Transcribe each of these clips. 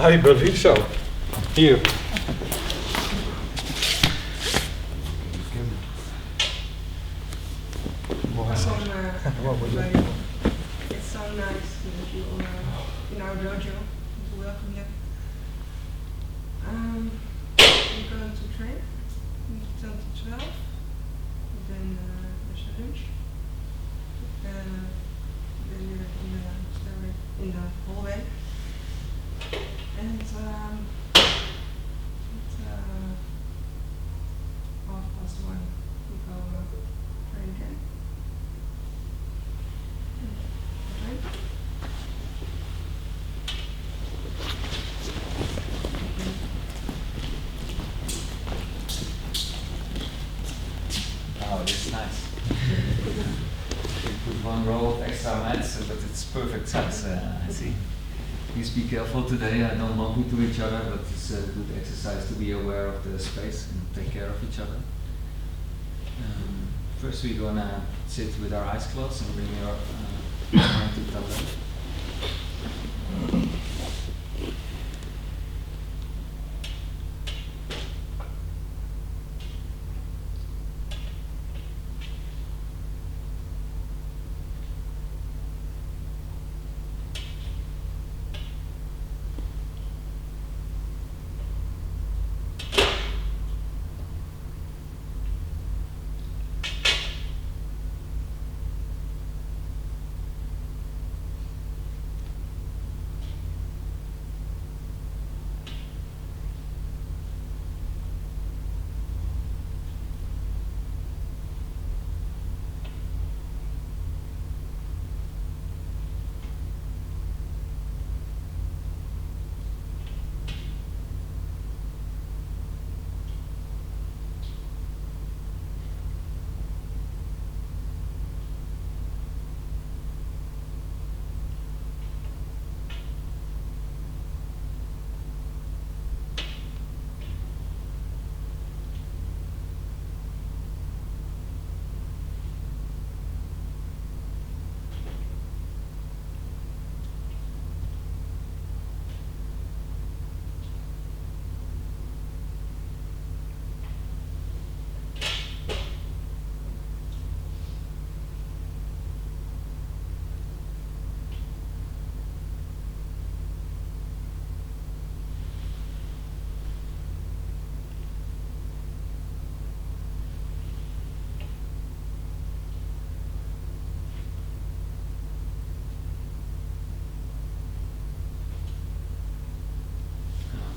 I believe so. Here. It's so nice that you are in our dojo to welcome you. We're going to train 10 to 12. Then there's a lunch. Then you're in the hallway. And at 1:30 we go train again. Oh, this is nice. You put one row of extra mats, but it's perfect size, I see. Please be careful today, don't bump into each other, but it's a good exercise to be aware of the space and take care of each other. First we're gonna sit with our eyes closed and bring your mind to the left.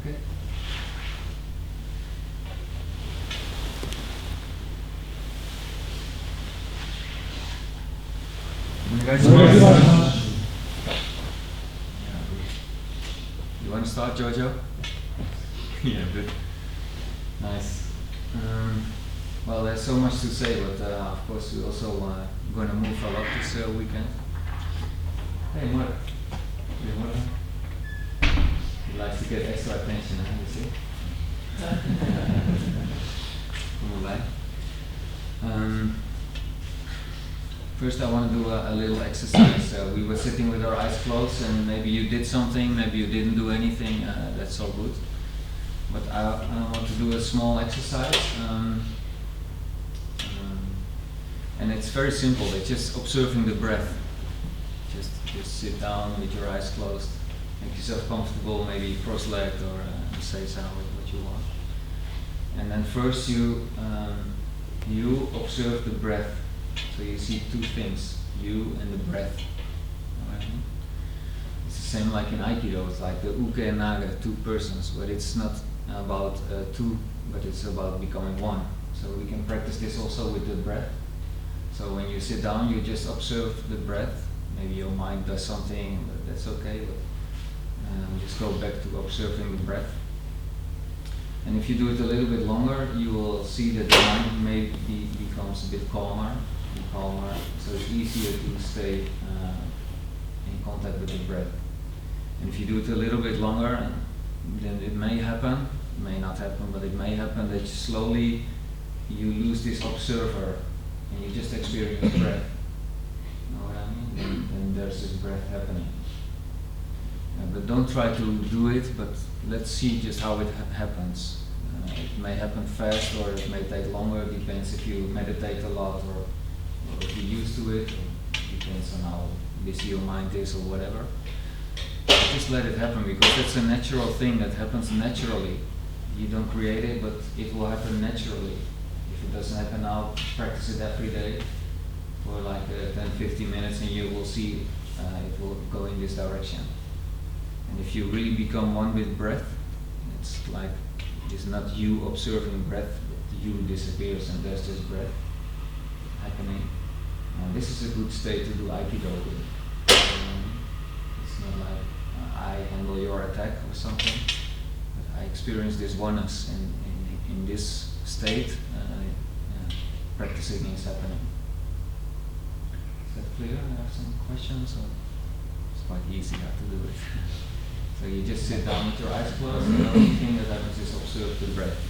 Okay. You want to start, Jojo? Yeah, good. Nice. Well, there's so much to say, but of course we also going to move a lot this weekend. Hey, Mother. Hey, Mother. He likes to get extra attention, huh, you see? Come on, first I want to do a little exercise. We were sitting with our eyes closed and maybe you did something, maybe you didn't do anything, that's all good. But I want to do a small exercise. And it's very simple, it's just observing the breath. Just sit down with your eyes closed. Make yourself comfortable, maybe cross-legged or say what you want. And then first you observe the breath. So you see two things, you and the breath. You know what I mean? It's the same like in Aikido, it's like the uke and naga, two persons, but it's not about two, but it's about becoming one. So we can practice this also with the breath. So when you sit down, you just observe the breath. Maybe your mind does something, but that's okay. But just go back to observing the breath. And if you do it a little bit longer, you will see that the mind maybe becomes a bit calmer and calmer. So it's easier to stay in contact with the breath. And if you do it a little bit longer, then it may happen, it may not happen, but it may happen that slowly you lose this observer and you just experience breath. You know what I mean? And there's this breath happening. But don't try to do it, but let's see just how it happens. It may happen fast or it may take longer, depends if you meditate a lot or if you're used to it, or depends on how busy your mind is or whatever. Just let it happen, because it's a natural thing that happens naturally. You don't create it, but it will happen naturally. If it doesn't happen now, practice it every day for like 10-15 minutes and you will see it will go in this direction. And if you really become one with breath, it's like it's not you observing breath, but you disappears and there's this breath happening. This is a good state to do Aikido with. It's not like I handle your attack or something, but I experience this oneness in this state. Practicing is happening. Is that clear? I have some questions, or it's quite easy how to do it. So you just sit down with your eyes closed, and the only thing that happens is observe the breath.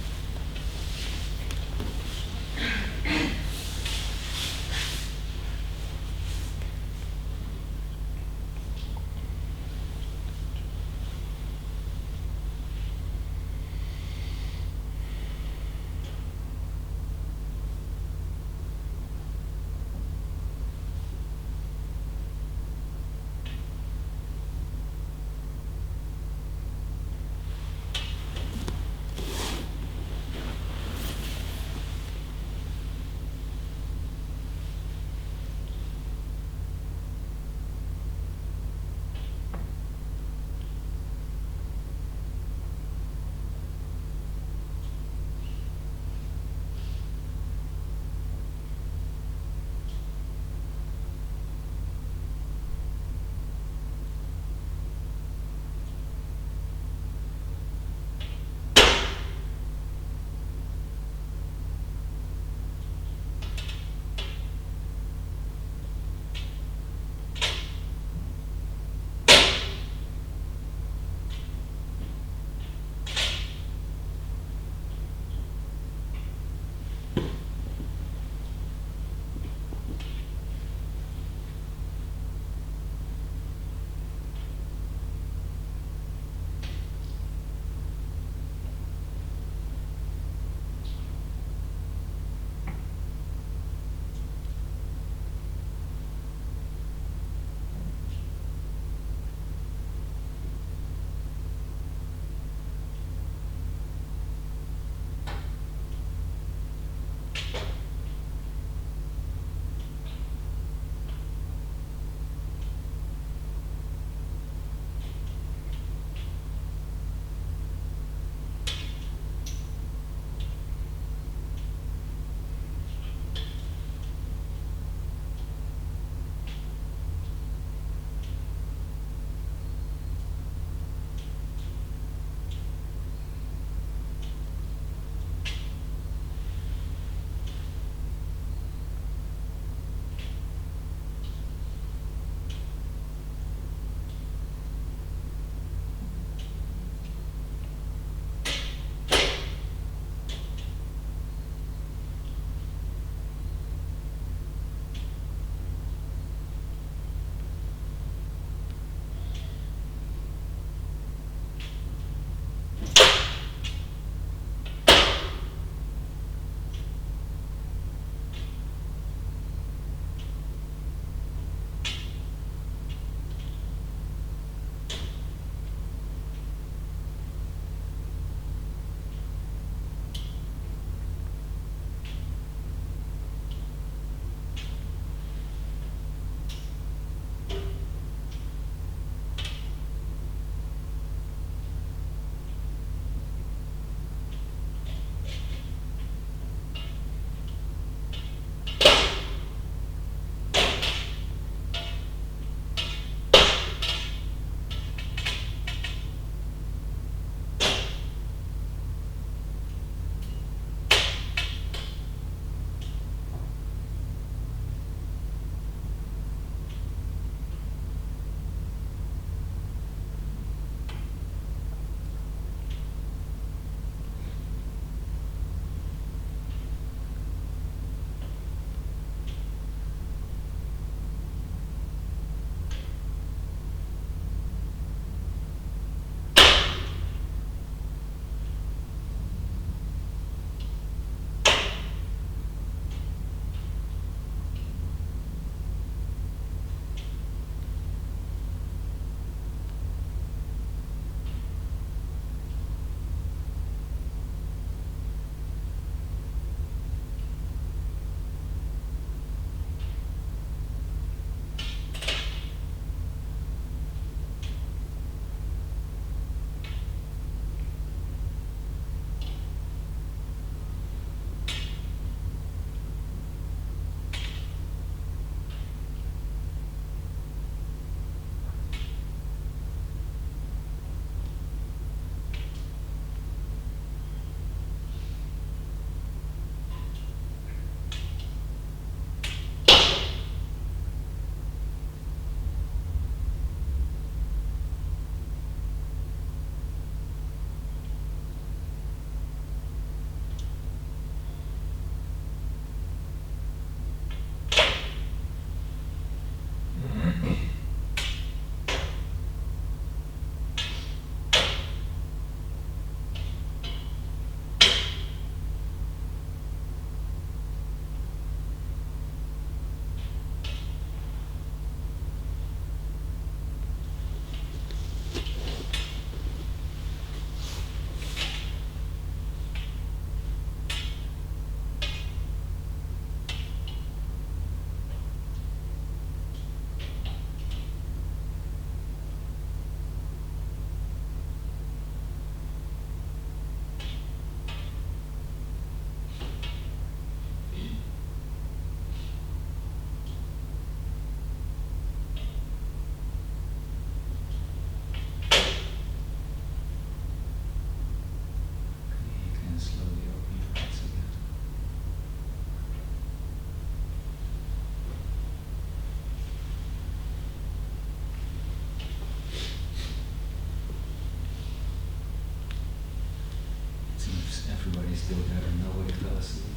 still there and nobody fell asleep.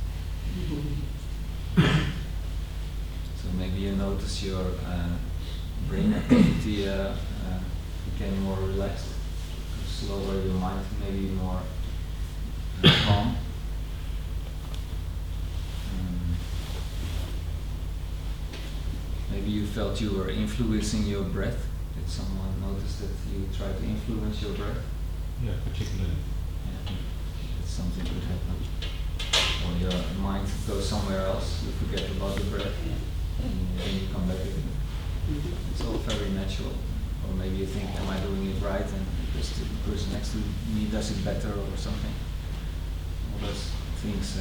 So maybe you notice your brain activity became more relaxed, slower, your mind maybe more calm. Maybe you felt you were influencing your breath. Did someone notice that you try to influence your breath? Yeah, particularly. Yeah, that something could happen. Or your mind goes somewhere else, you forget about the breath, and then you come back again. It's all very natural. Or maybe you think, am I doing it right? And because the person next to me does it better or something. All those things,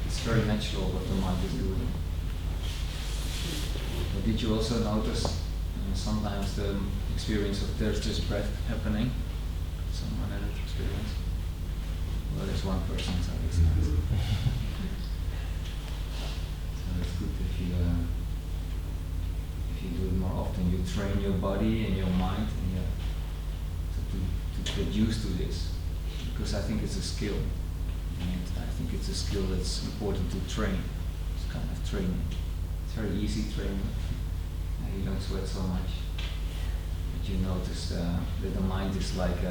it's very natural what the mind is doing. But did you also notice sometimes the experience of there's just breath happening? Someone had that experience? Well, there's one person, so it's nice. So it's good if you do it more often. You train your body and your mind and to get used to this. Because I think it's a skill. And I think it's a skill that's important to train. It's kind of training. It's very easy training. You don't sweat so much. But you notice that the mind is like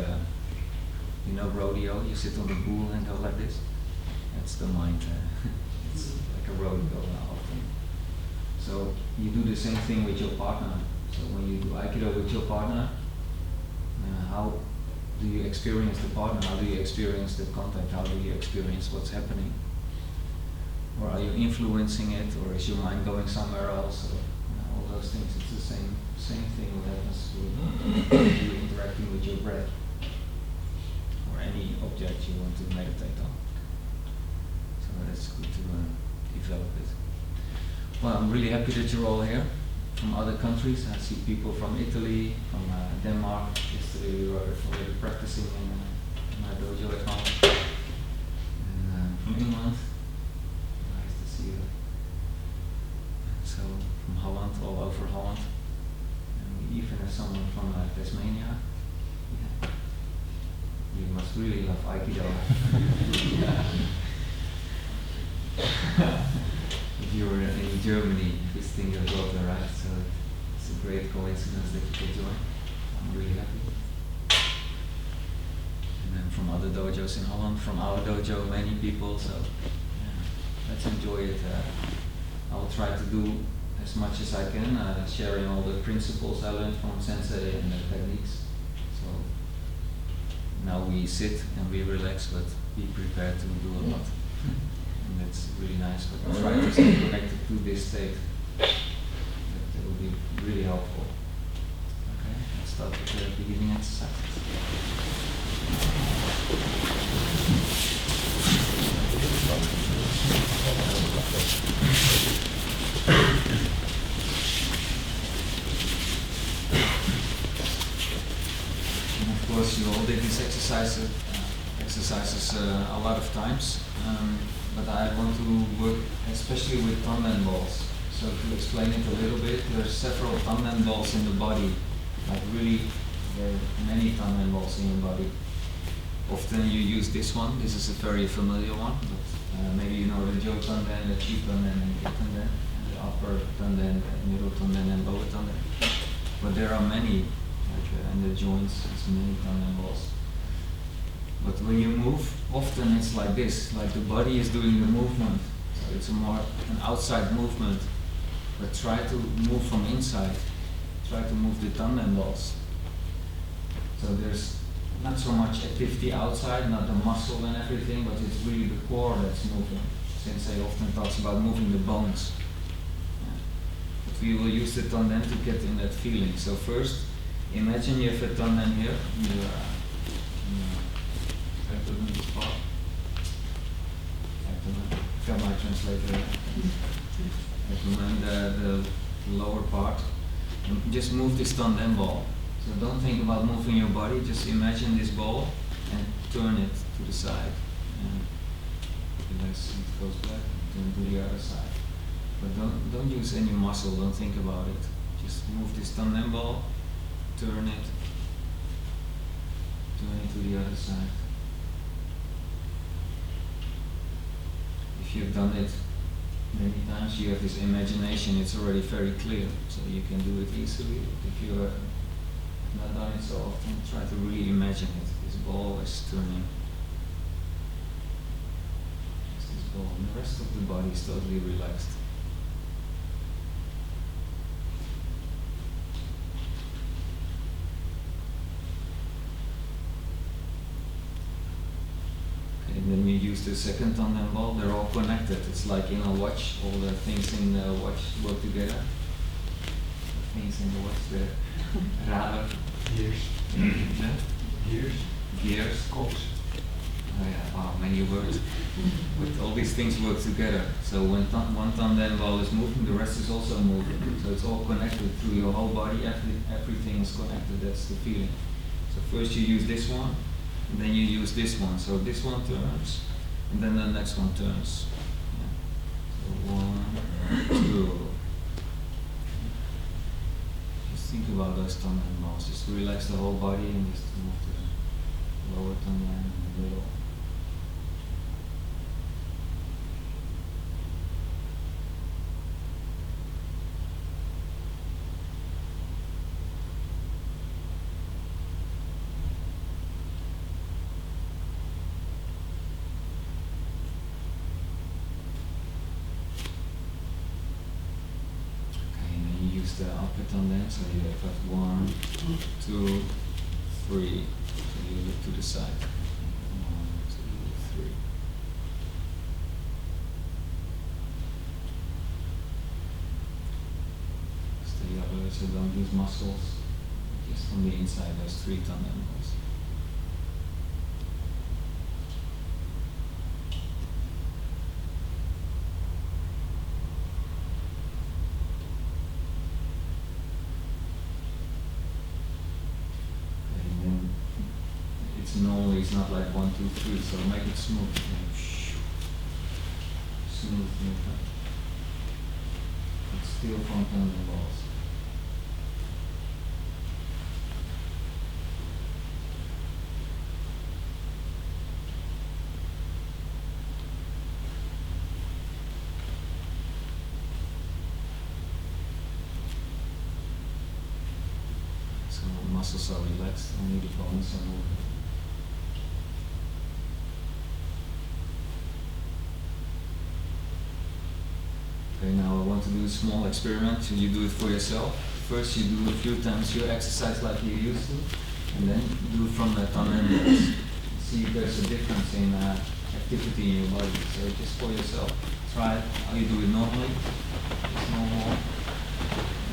rodeo. You sit on the bull and go like this. That's the mind. It's like a rodeo often. So you do the same thing with your partner. So when you do Aikido with your partner, how do you experience the partner? How do you experience the contact? How do you experience what's happening? Or are you influencing it, or is your mind going somewhere else? Or, all those things. It's the same thing what happens when you interacting with your breath or any object you want to meditate on. So that's good to develop it. Well, I'm really happy that you're all here from other countries. I see people from Italy, from Denmark. Yesterday we were already practicing in my dojo at home. And from England. Nice to see you. So from Holland, all over Holland. And we even have someone from Tasmania. Yeah. You must really love Aikido. If you were in Germany visiting your daughter, right? So it's a great coincidence that you could join. I'm really happy. And then from other dojos in Holland, from our dojo, many people. So yeah, let's enjoy it. I will try to do as much as I can, sharing all the principles I learned from Sensei and the techniques. So now we sit and we relax, but be prepared to do a lot. And that's really nice, but try to stay connected to this state. That will be really helpful. Okay, let's start with the beginning exercises. And of course, you all did these exercises a lot of times, but I want to work especially with tanden balls. So to explain it a little bit, there are several tanden balls in the body. Like really, there are many tanden balls in your body. Often you use this one. This is a very familiar one, but maybe you know the Jo tanden, the Chi tanden, and Ki tanden, and the upper tanden, the middle tanden, and lower tanden. But there are many, like in the joints, there's many tanden balls. But when you move, often it's like this, like the body is doing the movement. So it's a more an outside movement. But try to move from inside. Try to move the tanden balls. So there's not so much activity outside, not the muscle and everything, but it's really the core that's moving. Sensei often talks about moving the bones. Yeah. But we will use the tanden to get in that feeling. So first, imagine you have a tanden here. Abdomen spot. Abdomen. Got my translator. Abdomen, the lower part. And just move this tanden ball. So don't think about moving your body, just imagine this ball and turn it to the side. And as it goes back, turn to the other side. But don't use any muscle, don't think about it. Just move this tanden ball, turn it to the other side. if you've done it many times, you have this imagination, it's already very clear, so you can do it easily. If you have not done it so often, try to really imagine it. This ball is turning. It's this ball, and the rest of the body is totally relaxed. And then you use the second tandem ball, they're all connected. It's like in a watch, all the things in the watch work together. The things in the watch, the radar, Gears. Gears. gears. Cogs. Oh yeah, wow, many words. But all these things work together. So when one tandem ball is moving, the rest is also moving. So it's all connected through your whole body, everything is connected, that's the feeling. So first you use this one, and then you use this one. So this one turns, and then the next one turns. Yeah. So 1, 2. Just think about those tandem balls. Just relax the whole body and just move the lower tandem and the middle. Use the upper tandem, so you have 1, 2, 3. So you look to the side. 1, 2, 3. Stay up, so don't use muscles. Just on the inside, those 3 tandem balls. Normally it's not like 1, 2, 3, so make it smooth. Smooth movement. It's still from tandem balls. So the muscles are relaxed, only the bones are moving. Okay, now I want to do a small experiment, so you do it for yourself. First you do a few times your exercise like you used to, and then do it from the tandem balls. See if there's a difference in activity in your body. So just for yourself, try how you do it normally, just normal,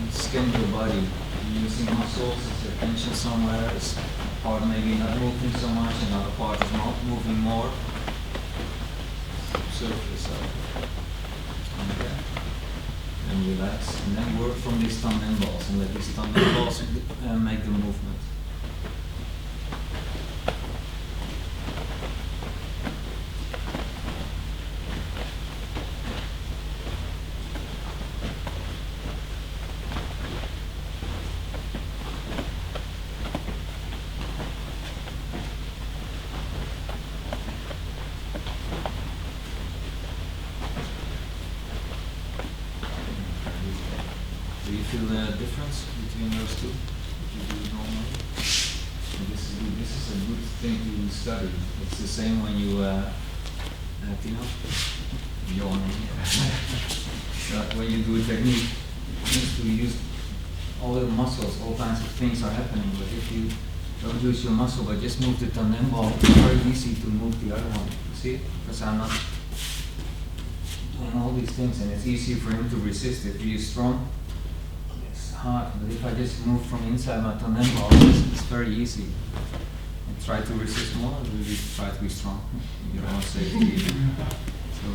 and scan your body. You're using muscles, is there tension somewhere, is a part maybe not moving so much, another part is not moving more. Observe yourself. Okay. And relax, and then work from these tandem balls, and let these tandem balls make the movement. Do you feel the difference between those two? If you do it normally? And this is a good thing to study. It's the same when you, Tino? Yawning. When you do a technique, you use all the muscles, all kinds of things are happening. But if you don't use your muscle, but just move the tandem ball, it's very easy to move the other one. You see it? Because I'm not doing all these things, and it's easy for him to resist. If he's strong, hard, but if I just move from inside my tandem ball, it's very easy. And try to resist more, really try to be strong. Your own safety. So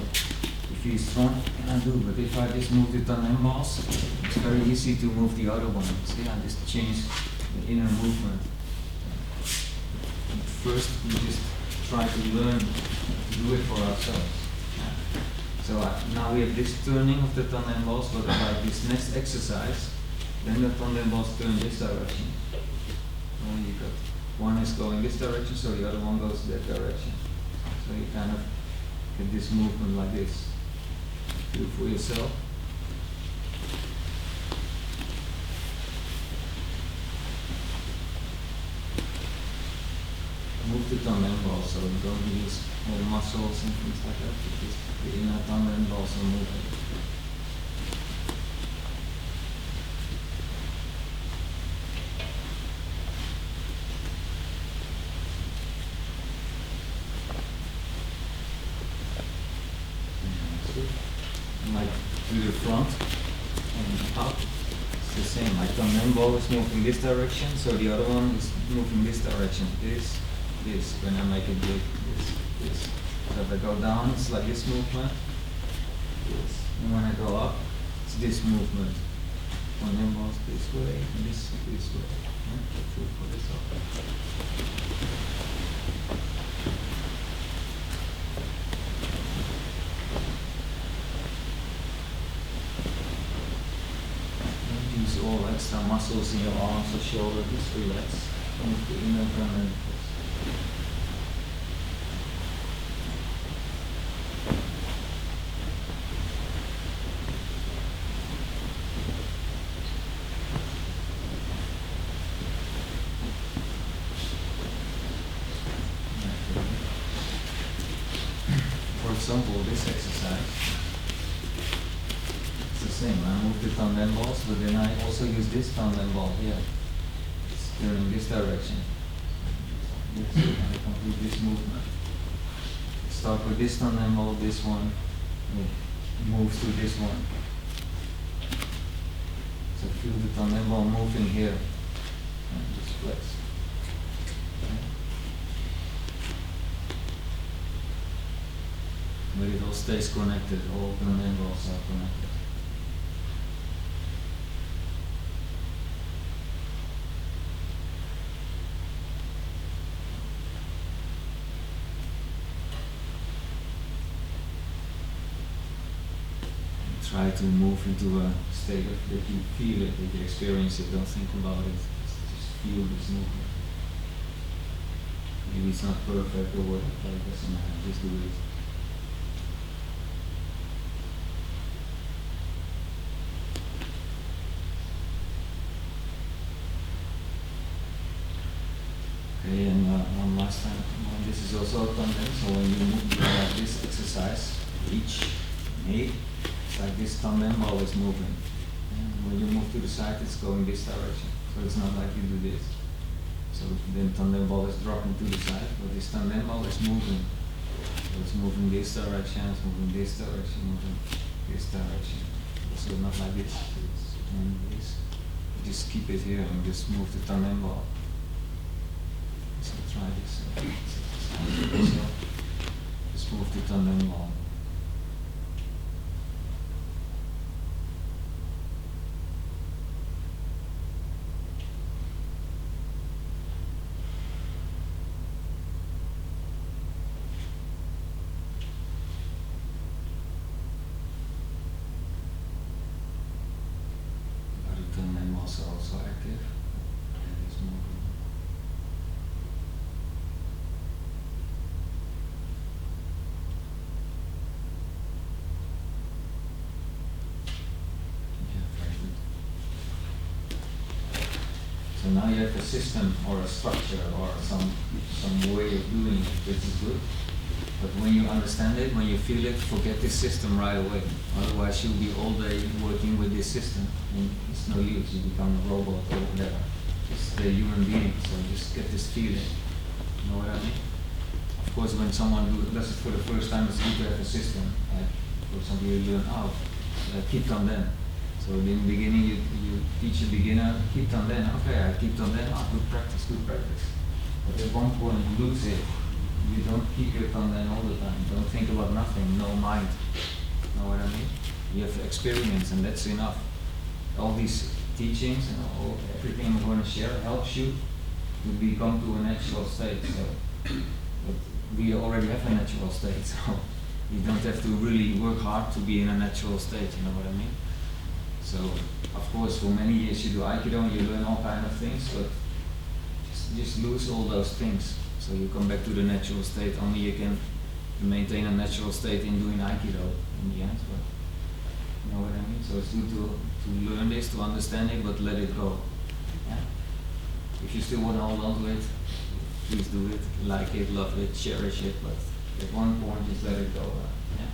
if he's strong, can I do? But if I just move the tandem balls, it's very easy to move the other one. See, I just change the inner movement. And first, we just try to learn to do it for ourselves. So now we have this turning of the tandem balls, but like this next exercise, then the tandem balls turn this direction. And you got one is going this direction, so the other one goes that direction. So you kind of get this movement like this. Feel for yourself. Move the tongue and also don't use all muscles and things like that. Just the inner tongue and also moving. Like to the front and up. It's the same. Like thumb and ball is moving this direction, so the other one is moving this direction. This. When I make it big, this. So if I go down, it's like this movement. This. And when I go up, it's this movement. Thumb and balls this way, and this way. Yeah, feel for this up. Use all extra muscles in your arms or shoulder, just relax. Move the inner abdomen. For example, this exercise. The same. I move the thumb and balls, but then I also use this thumb and ball here. It's turning this direction. Yes, and I complete this movement. Start with this thumb and ball, this one, move to this one. So feel the thumb and ball moving here. And just flex. Okay. But it all stays connected, all thumb and balls are connected. Try to move into a state of that you feel it, that you experience it, don't think about it, just feel this movement. Maybe it's not perfect or whatever, it doesn't matter, just do it. Okay, and one last time, this is also a content, so when you move, you have this exercise, each knee. Like this thumb and ball is moving. And when you move to the side, it's going this direction. So it's not like you do this. So then thumb and ball is dropping to the side, but this thumb and ball is moving. So it's moving this direction, it's moving this direction, moving this direction. So not like this. It's doing this. Just keep it here and just move the thumb and ball. So try this. Just move the thumb and ball. Also active and it's moving. Yeah, very good. So now you have a system or a structure or some way of doing it, which is good. But when you understand it, when you feel it, forget this system right away. Otherwise you'll be all day working with this system and it's no use, you become a robot or whatever. Just a human being, so just get this feeling. You know what I mean? Of course when someone does it for the first time, it's good to have a system. Like, for example, you learn out, keep on then. So in the beginning you teach a beginner, keep on then, okay, I keep on then, good practice, good practice. But at one point you lose it. You don't keep your tongue then all the time. Don't think about nothing, no mind. Know what I mean? You have experience and that's enough. All these teachings and everything I'm going to share helps you to become to a natural state. So, but we already have a natural state, so you don't have to really work hard to be in a natural state, you know what I mean? So, of course, for many years you do Aikido and you learn all kind of things, but just lose all those things. So you come back to the natural state. Only you can maintain a natural state in doing Aikido in the end. But You know what I mean? So it's good to learn this, to understand it, but let it go. Yeah. If you still want to hold on to it, please do it. Like it, love it, cherish it, but at one point just let it go. Yeah.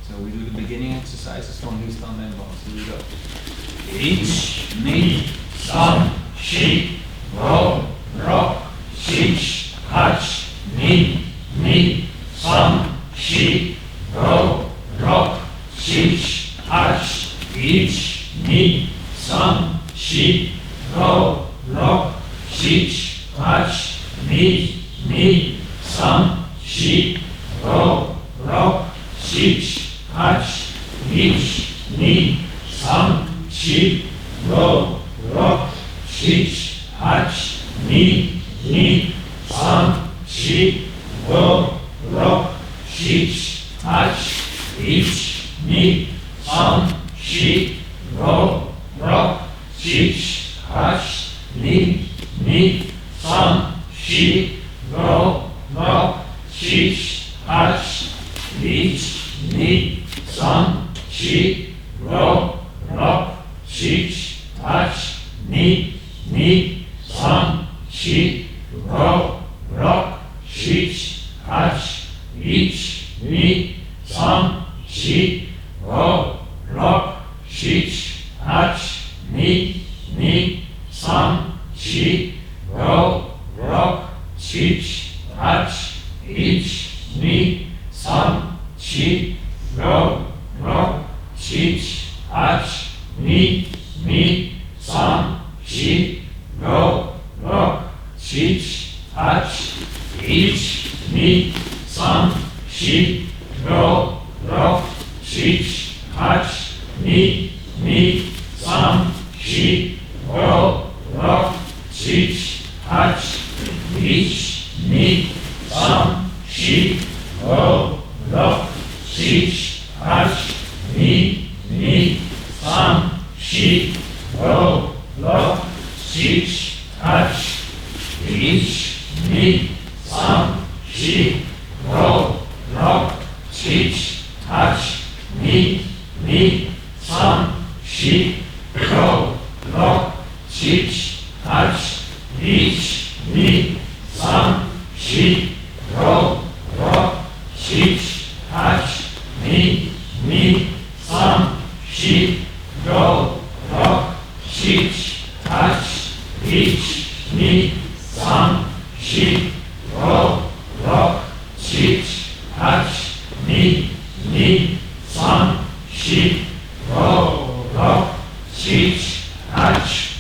So we do the beginning exercises from these thumb and bones. Here we go. Ich, ni, sam, shi, ro, rock, sich, hach, ni, sam, shi, ro, rock, sich, hach, ich, ni, sam, shi, ro, rock, sich, hach, ni, sam, shi, ro, rock, sich, hach, ich, ni, sam, shi, ro, rock, sich, hach, ni, sam, shi, ro, rock, sich, hach, ich, ni, sam, shi, ro, rock, sich, hach, ni, sam, shi, ro, rock, sich, hach, ich, ni, sam, shi, ro, rock, sich, hach, ni, sam, shi, ro, rock, sich, hach, ich, ni, sam, shi, ro, rock, sich, hach, ni, sam, shi, ro, rock, sich, hach, ich, ni, sam, shi, ro, rock, sich, hach, ni, sam, shi, ro, rock, sich, hach, ich, ni, sam, shi, ro, rock, sich, hach, ni, sam, shi, ro, rock, sich, hach, ich, ni, sam, shi, ro, rock, sich, hach, ni, sam, shi, ro, rock, sich, hach, ich, ni, sam, shi, ro, rock, sich, hach, ni, sam, shi, ro, rock, sich, hach, ich, ni, sam, shi, ro, rock, sich, hach, ni, sam, shi, ro, rock, sich, hach, ich, ni, sam, shi, ro, rock, sich, hach, ni, sam, shi, ro, rock, sich, hach.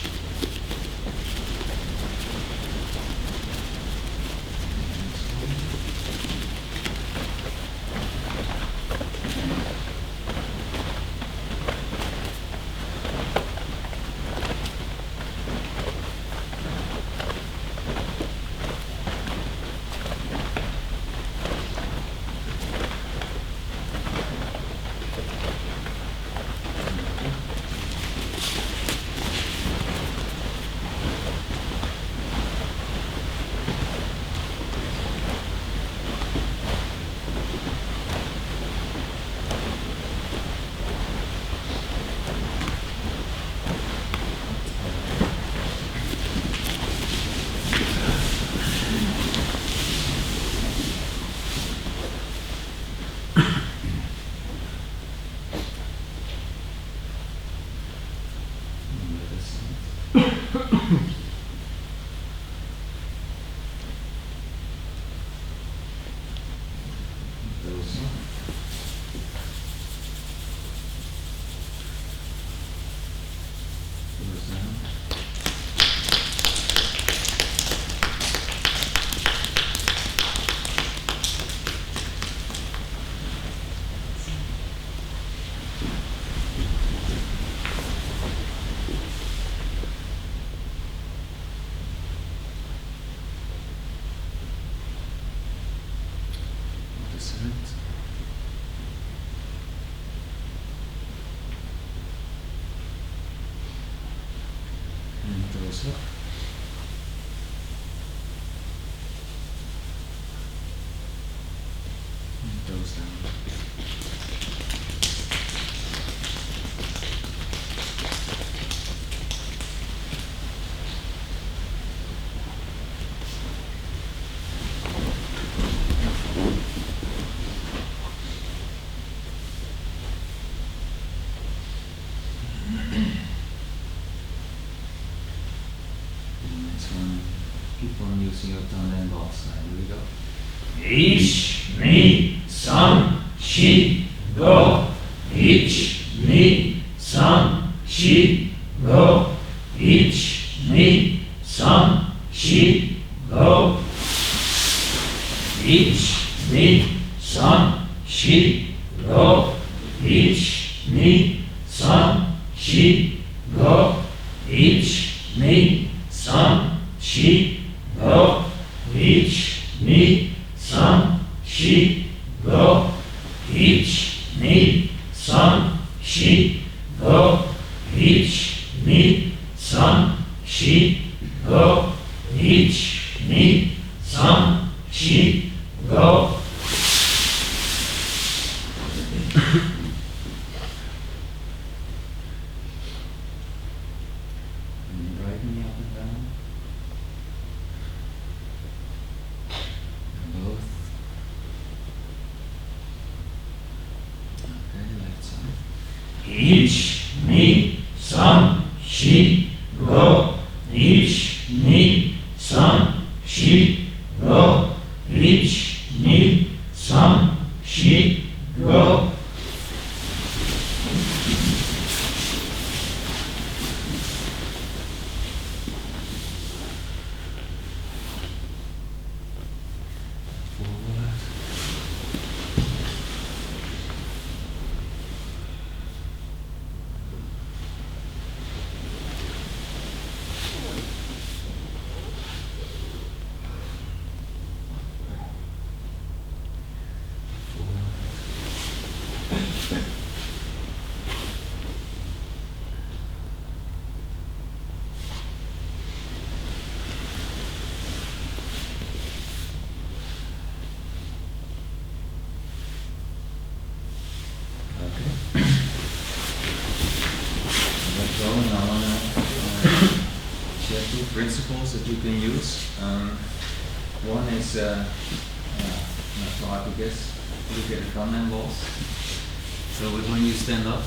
up. And goes down. using your tanden balls. Here we go. Ich, ni, san, shi, go. Ich, ni, san, shi, go. Ich, ni, san, shi, go. Ich, ni, san, shi, go. Ich, ni, san, shi, go. Ich, ni, san, shi, go. Ich, ni, san, shi, go. Ich, ni, san, shi, go. Ich, ni, san, shi, go. Ich, ni, san, shi, go. Right knee up and down. And both. Okay, left side. Ich, ni, san, shi, go. Ich, ni, san, shi, go. Ich, ni, san, shi, go. Forward. Okay. Let's go. Now I wanna share two principles that you can use. One is not so hard to guess. Look at the tanden balls. So when you stand up,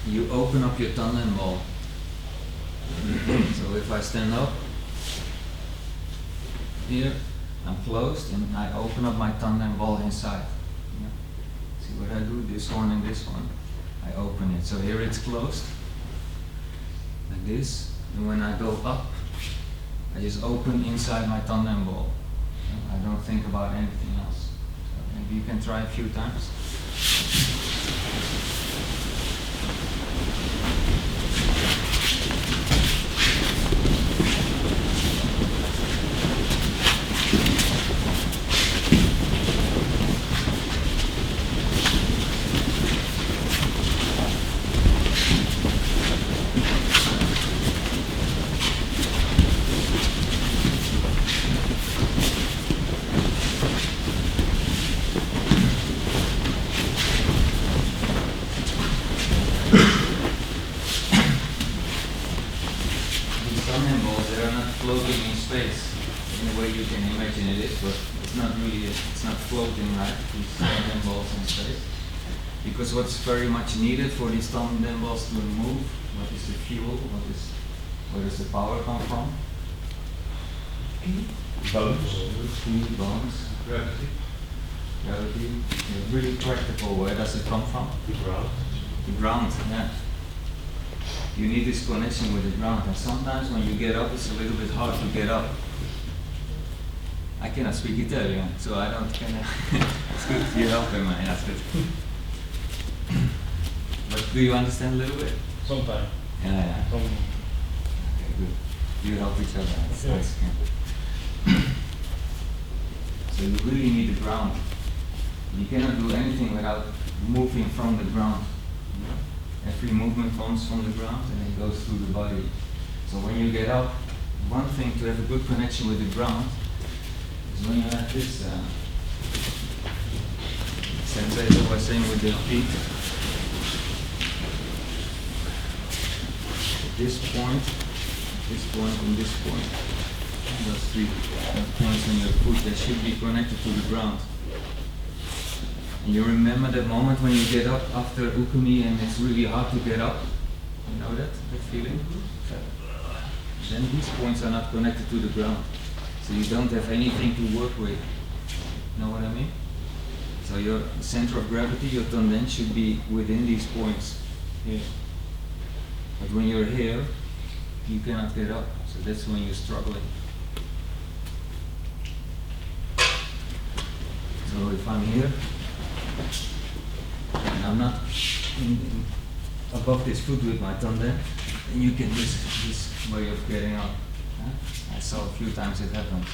you open up your tanden ball. So if I stand up here, I'm closed, and I open up my tanden ball inside. Yeah. See what I do? This one and this one. I open it. So here it's closed, like this. And when I go up, I just open inside my tanden ball. I don't think about anything else. So maybe you can try a few times. Floating in space in the way you can imagine it is, but it's not really, it's not floating, right? These tanden balls in space. Because what's very much needed for these tanden balls to move, what is the fuel, where does the power come from? Bones. Bones, Gravity. gravity. Really practical, where does it come from? The ground. The ground, yeah. You need this connection with the ground, and sometimes when you get up, it's a little bit hard to get up. I cannot speak Italian, so I don't kinda it's good you help me, man. That's good. But do you understand a little bit? Sometimes. Yeah. Okay, good. You help each other. That's Yeah. nice. Yeah. So you really need the ground. You cannot do anything without moving from the ground. Every movement comes from the ground and it goes through the body. So when you get up, one thing to have a good connection with the ground is when you have this sensei is always saying with the feet. This point, and this point. Those three points on your foot, they should be connected to the ground. And you remember that moment when you get up after ukumi and it's really hard to get up? You know that feeling? then these points are not connected to the ground. So you don't have anything to work with. Know what I mean? So your center of gravity, your tanden, should be within these points here. But when you're here, you cannot get up. So that's when you're struggling. So if I'm here, and I'm not above this foot with my tanden, then you get this way of getting up. Huh? I saw a few times it happens.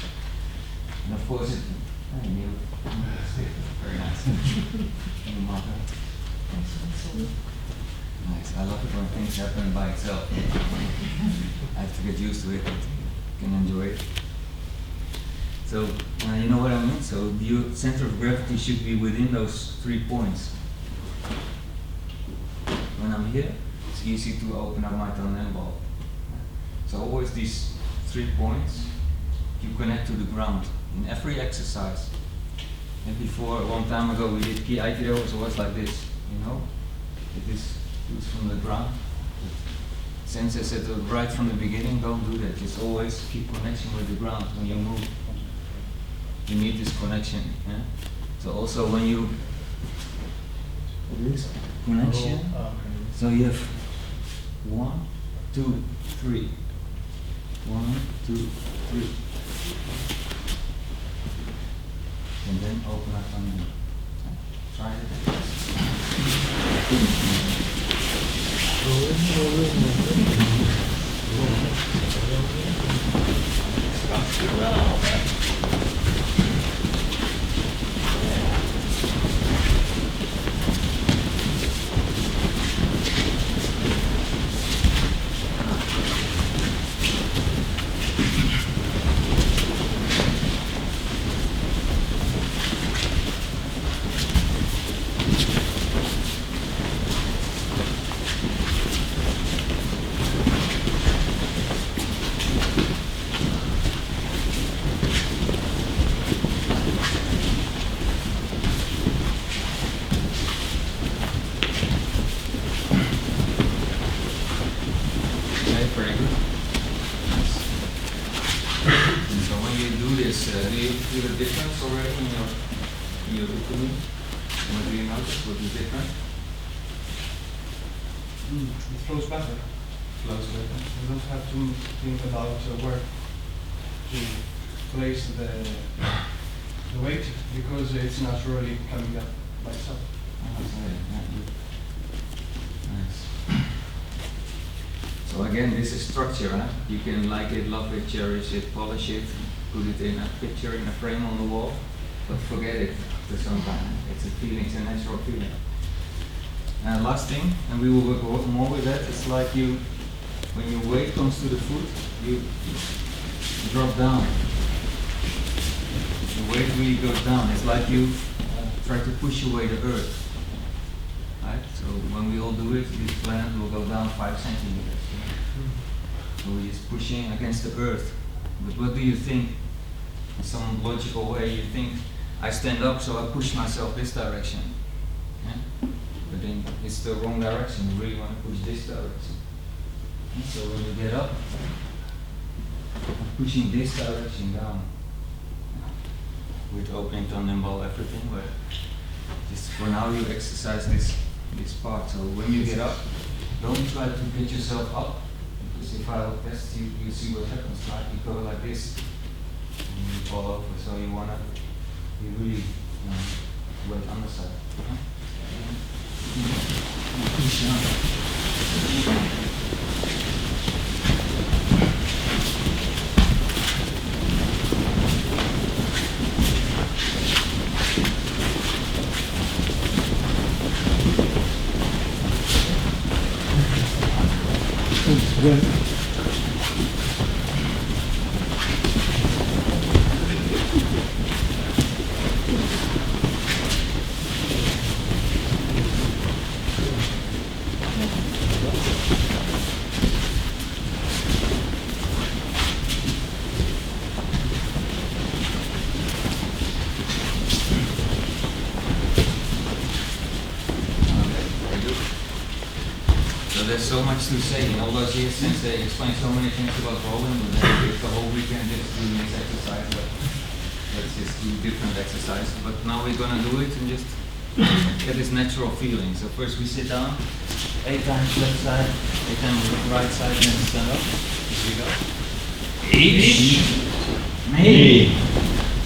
And of course, I knew. Very nice. Nice. I love it when things happen by itself. I have to get used to it, but I can enjoy it. So, you know what I mean? So, your center of gravity should be within those 3 points. When I'm here, it's easy to open up my tanden ball. So, always these 3 points, you connect to the ground in every exercise. And before, a long time ago, we did Ki Aikido, it was like this, you know? It is roots from the ground. Sensei said right from the beginning, don't do that. Just always keep connection with the ground when you move. You need this connection. Yeah? So also when you this connection, so you have 1, 2, 3. 1, 2, 3. And then open up on the try it. feel a difference already in your routine? What do you notice? What is different? It flows better. Flows better. You don't have to think about where to place the weight because it's naturally coming up by itself. Okay, yeah, nice. So again, this is structure, huh? You can like it, love it, cherish it, polish it, put it in a picture, in a frame on the wall, but forget it after some time. It's a feeling, it's a natural feeling. And last thing, and we will work more with that, it's like you, when your weight comes to the foot, you drop down. The weight really goes down. It's like you try to push away the earth. Right? So when we all do it, this planet will go down 5 centimeters. So we're just pushing against the earth. But what do you think? In some logical way, you think, I stand up, so I push myself this direction. Yeah? But then it's the wrong direction. You really want to push this direction. And so when you get up, I'm pushing this direction down. With opening tandem ball, everything, but just for now you exercise this part. So when you get up, don't try to get yourself up, because if I will test you, you see what happens, right? You go like this, and you fall over, so you want to be really weight on the side. Push down. Good. there's so much to say. In all those years since they explained so many things about rolling, but then we the whole weekend just doing this exercise. But let's just do different exercises. But now we're gonna do it and just get this natural feeling. So first we sit down, 8 times left side, 8 times right side, and then stand up. Here we go. Ich, me,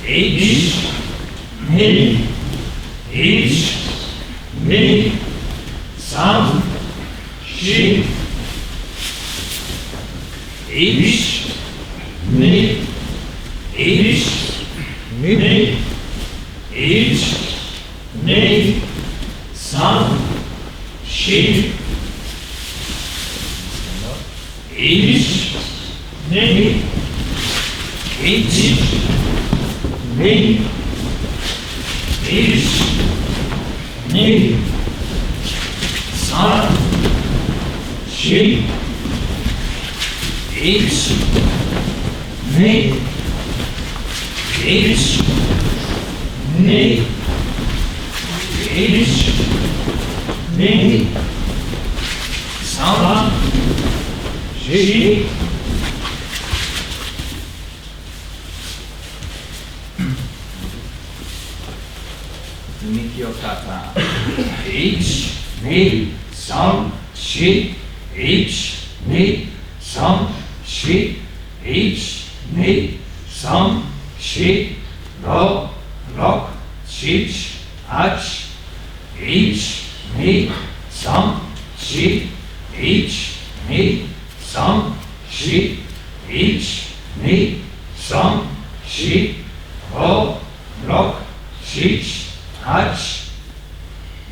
ich, me, ich, me, sam, shi, ich, me, ich, me, ich, me, sam, shi, ich, me, ich, me, ich, me, sam, shi, ich, me, ich, me, ich, me, sam, shi. Mikyo kata. Ich, me, sam, shi, ich, me, sam, shi, ich, me, sam, shi, ro, rok, sich, ach, ich, me, sam, shi, ich, me, sam, shi, ich, me, sam, shi, ro, rok, sich, ach,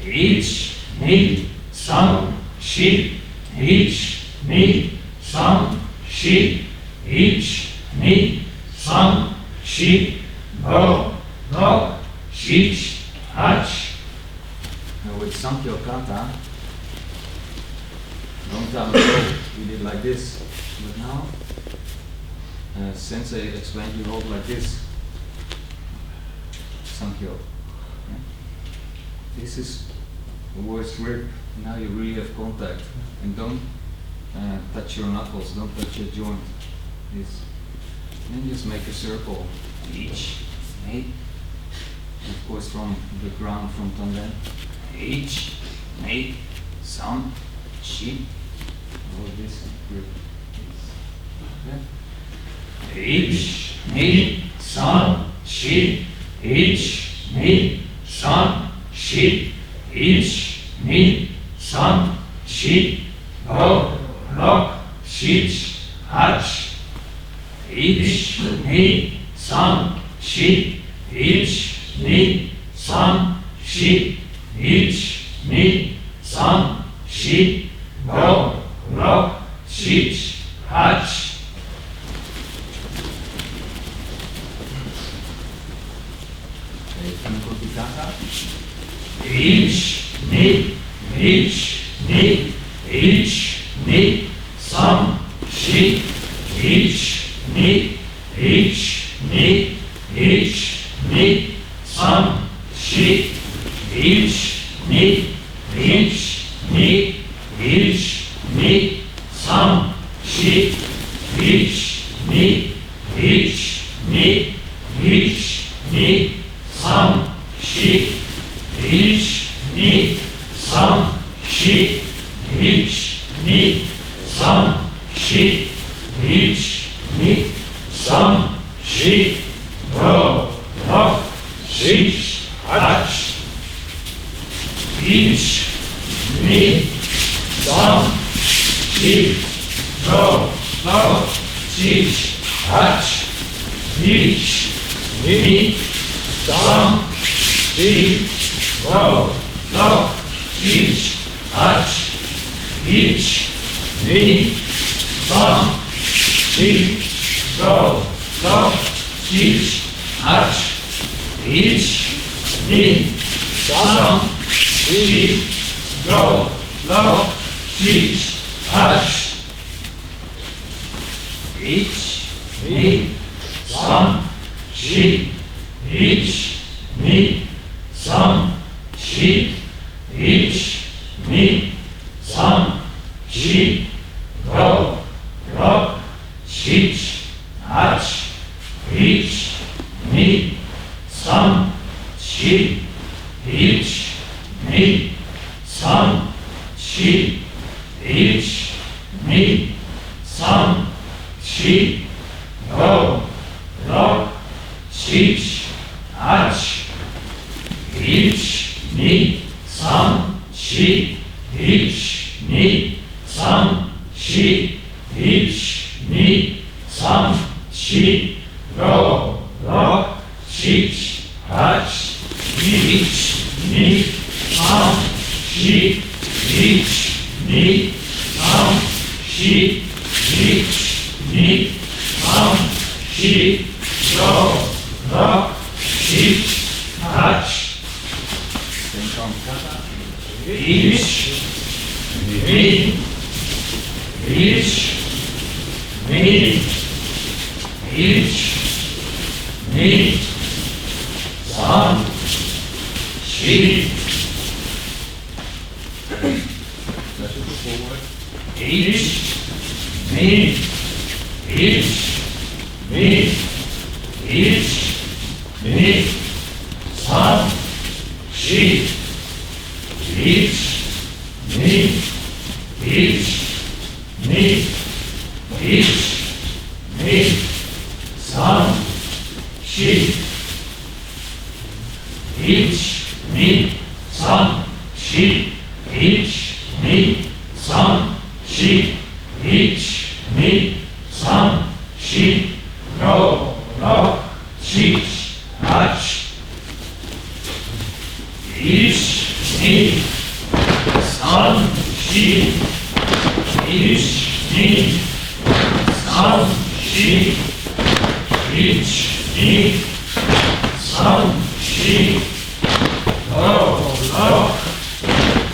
ich, me, sam, shi, ich, me, sam, shi, ich, me, sam, shi, ro, rok, sich, ach. Now with Samkhya Kata, long time ago we did like this, but now Sensei explained you hold like this. Samkhya. Yeah. This is the worst grip. Now you really have contact, and don't touch your knuckles, don't touch your joint. This. Then just make a circle. Ich, me, Of course from the ground from Tanden. ich, me, sam, shi, All this grip. Yeah. ich, me, sam, shi, ich, me, sam, shi, ich, me, sam, shi, ro, rok, sich, ach, ich, me, sam, shi, ich, me, sam, shi, ich, me, sam, shi, ro, rok, sich, ach. And Kokyunae. Ich, me, sam, shi, ich, me, sam, shi, ich, me, sam, shi, ich, me, sam, shi, ich, me, sam, shi, ich, me, sam, shi, ich, me, sam, shi, ro, rok, sich, ach, ich, me, sam, shi, ro, rok, sich, ach, ich, me, sam, shi, ro, rok, sich, ach, ich, me, sam, shi, ro, rok, sich, ach, ich, me, sam, shi, ro, rok, sich, ach, ich, me, sam, shi, ich, me, sam, shi, ich, me, sam, shi, 1, 2, 3, 4, 1, 2, 3, 4, 5, 6, 7, 8, 1, 2, 3, 4, 1, 2, 3, 4, 1, 2, 3, 4, 5, 6, 8, 1, 2, 3, 4, 1, 2, 3, 4, 1, 2, 3, 4, 5, 6, 8, tenkan kata. 1, 2, 1, 2, 1, 2, 3, 4. Let's move forward. 1, 2, 1, 2, 1, 2, 3, 4, 1, 2, 1, 2, 1, 2, 3, 4, 1, 2, 3, 4, 1, 2, 3, 4, 1, 2, 3, 4, 5, 6, 8, 1, 2, 3, 4, 1, 2, 3, 4, 1, 2, 3, 4, 5,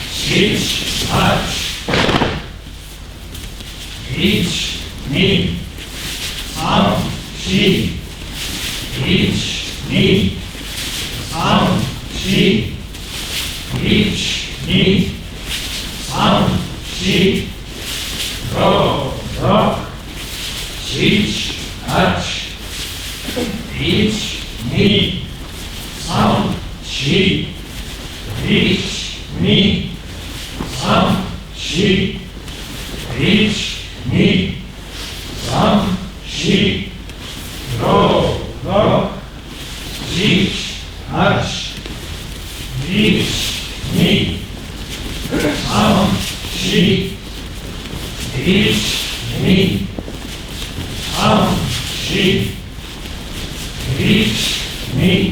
6, 8, 1, 2, 3, 4, 1, 2, 3, 4, 1, 2, 3, 4, 5, 6, 8, 1, 2, 3, 4, 1, 2, 3, 4, 1, 2, 3, 4, 5, 6, 8, 1, 2, 3, 4, 1, 2, 3, 4,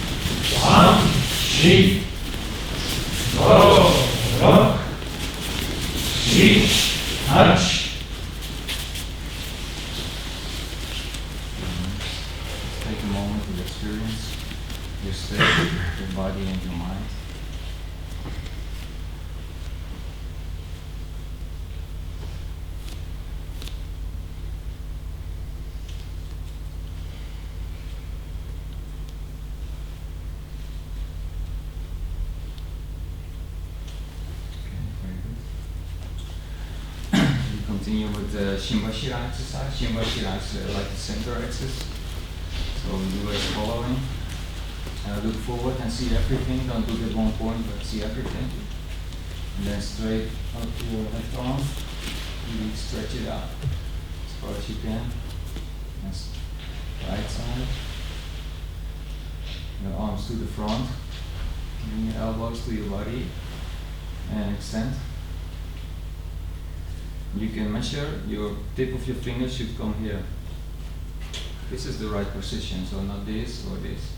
1, 2, 3, 4, 5, 6, 8. Take a moment to experience your state, your body and your mind. Continue with the Shinbashira exercise. Shinbashira is like the center axis. So we do it following. Look forward and see everything. Don't look at one point, but see everything. And then straight up your left arm. Really stretch it out as far as you can. And right side. Your arms to the front. Bring your elbows to your body. And extend. You can measure your tip of your finger should come here. This is the right position, so not this or this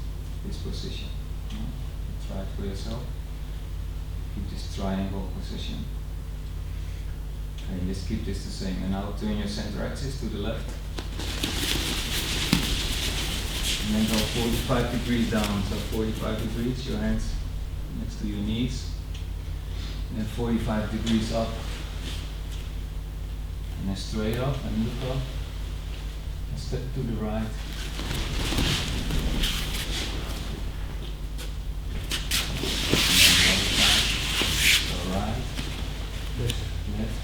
position. Try it for yourself. Keep this triangle position. Okay, just keep this the same. And now turn your center axis to the left. And then go 45 degrees down. So 45 degrees, your hands next to your knees. And then 45 degrees up. And then straight up and look up. And step to the right. So right, left,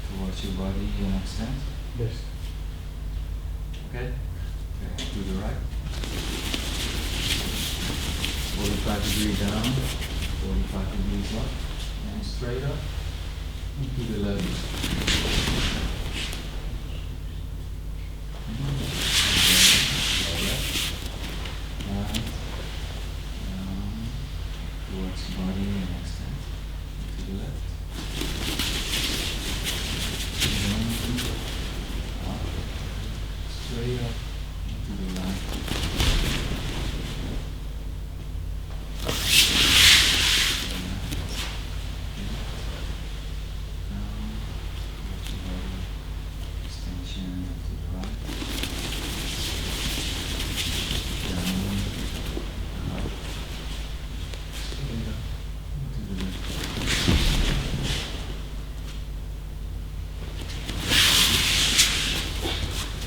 towards your body and extend. Okay? Okay, to the right. 45 degrees down, 45 degrees up, and straight up, and to the left. Right, down, towards the body and extend, to the left. Down, up, straight up, and to the right.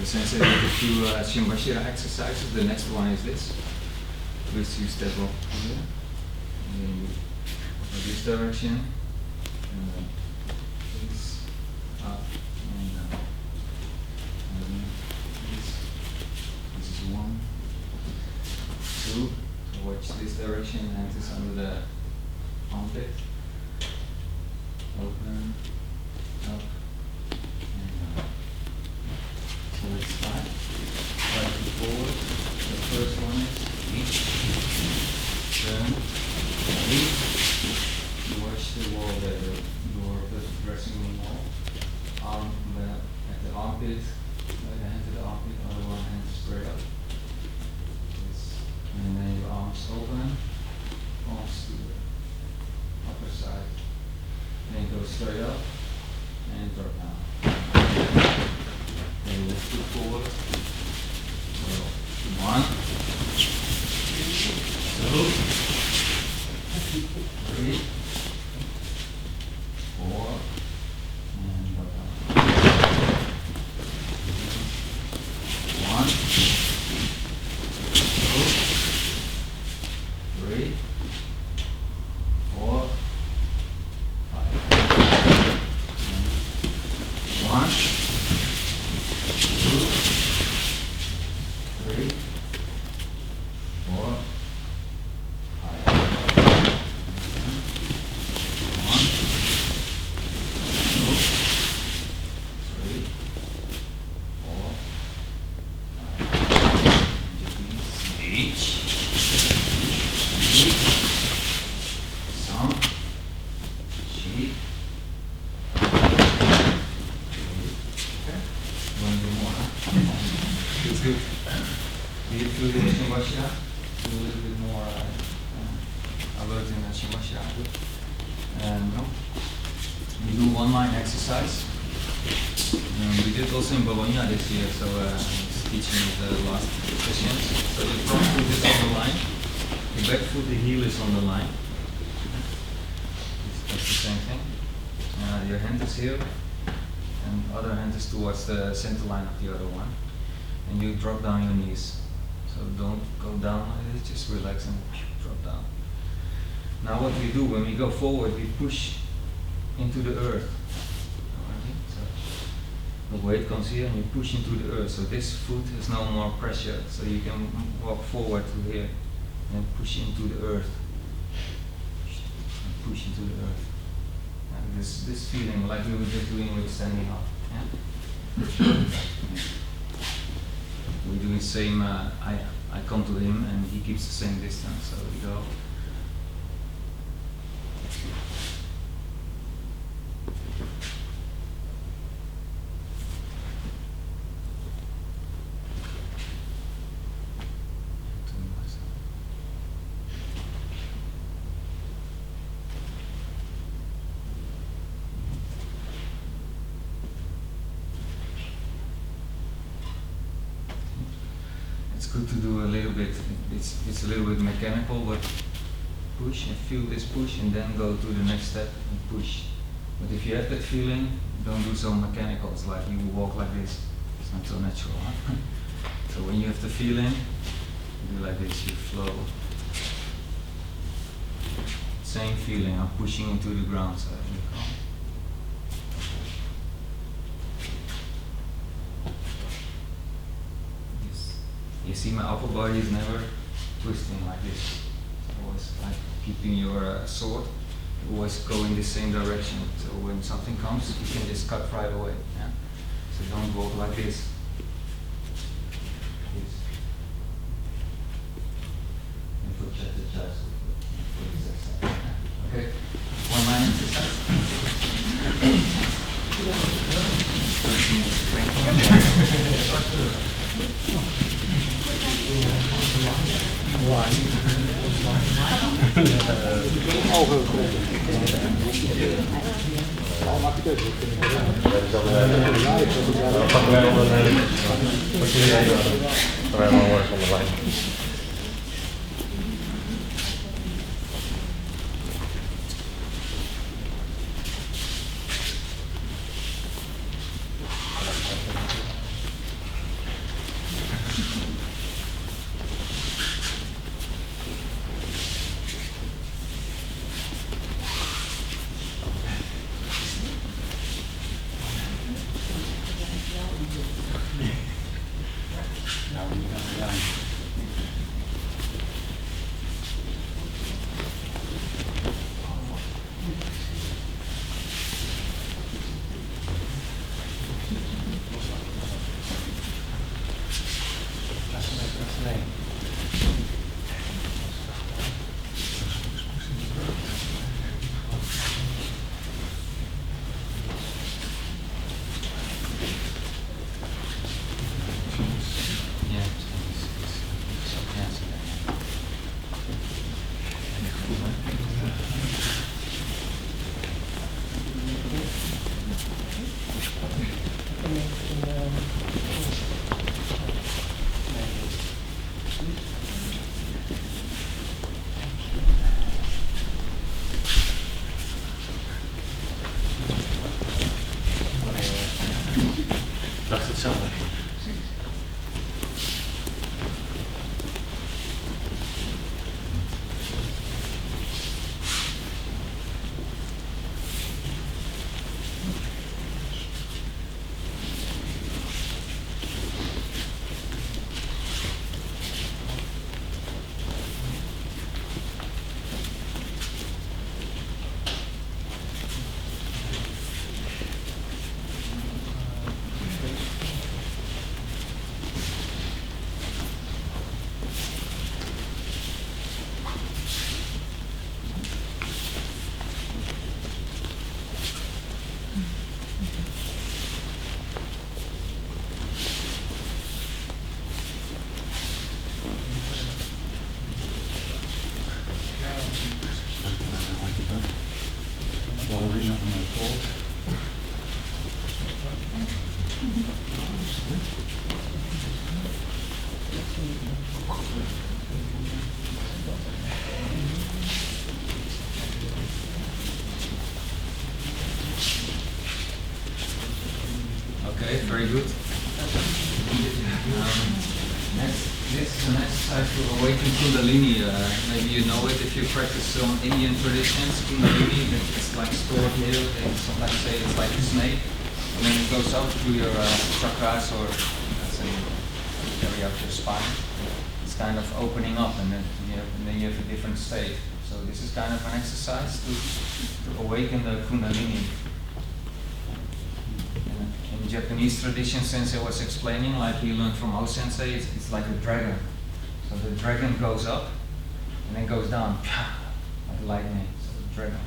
Sensei did a few Shinbashira exercises. The next one is this. First you step up here, and then you go this direction, and then this, up, and down. And then this is 1, 2, so watch this direction, hands is under the armpit. Open, up, and down. So let's start. Right and forward. The first one is each, turn, reach. You watch the wall there, your dressing room wall. Arm at the armpit, right hand to the armpit, other one hand straight up. This. And then your arms open, arms to the upper side. Then go straight up and drop down. Then lift it forward. So, 1, 2, 3, 4, and drop down. 1, 2, 3, 4, 5. 1, 2, 3, 4, 5. 1, 2, 3, 4, 5. Each. Some. She. Okay. Want to do more? Feels good. Do you feel the Shinbashira? A little bit more alert in the Shinbashira. No? We do online exercise. We did also in Bologna this year, so it's teaching the last sessions. So the front foot is on the line, the back foot, the heel is on the line. That's the same thing. Your hand is here, and other hand is towards the center line of the other one. And you drop down your knees. So don't go down like this, just relax and drop down. Now what we do when we go forward, we push into the earth. So the weight comes here and you push into the earth. So this foot has no more pressure. So you can walk forward to here and push into the earth. And push into the earth. And this feeling like we were just doing with standing up. Yeah? We do the same, I come to him and he keeps the same distance, so we go. It's good to do a little bit, it's a little bit mechanical, but push and feel this push and then go to the next step and push. But if you have that feeling, don't do so mechanical. It's like you walk like this, it's not so natural. Huh? So when you have the feeling, you do like this, you flow. Same feeling, I'm pushing into the ground, so you come. You see my upper body is never twisting like this. always like keeping your sword, always go in the same direction. So when something comes, you can just cut right away. Yeah? So don't walk like this. And put the chest. Okay, one line exercise. Okay, very good. Next, this is an exercise to awaken Kundalini. Maybe you know it if you practice some Indian traditions. Kundalini, it's like stored here. They sometimes say it's like a snake, and then it goes up to your chakras, or let's say area of your spine. It's kind of opening up, and then you have a different state. So this is kind of an exercise to awaken the Kundalini. In Japanese tradition, Sensei was explaining, like he learned from O Sensei, it's like a dragon. So the dragon goes up and then goes down, like lightning. So the dragon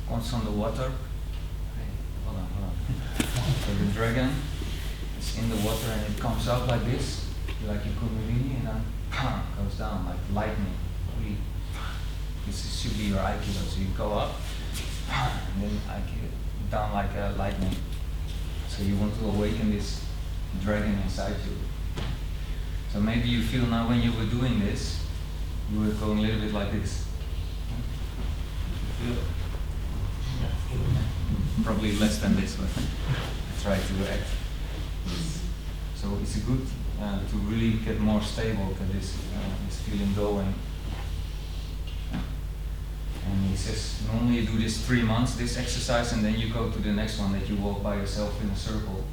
comes from the water. Hey, hold on. So the dragon is in the water and it comes up like this, like a Kundalini, and then goes down like lightning. Really, this should be your Aikido. So you go up and then Aikido down like a lightning. So you want to awaken this dragon inside you. So maybe you feel now when you were doing this, you were going a little bit like this. You feel? Probably less than this, but I try to act. So it's good to really get more stable, get this feeling going. And he says, normally you do this 3 months, this exercise, and then you go to the next one that you walk by yourself in a circle.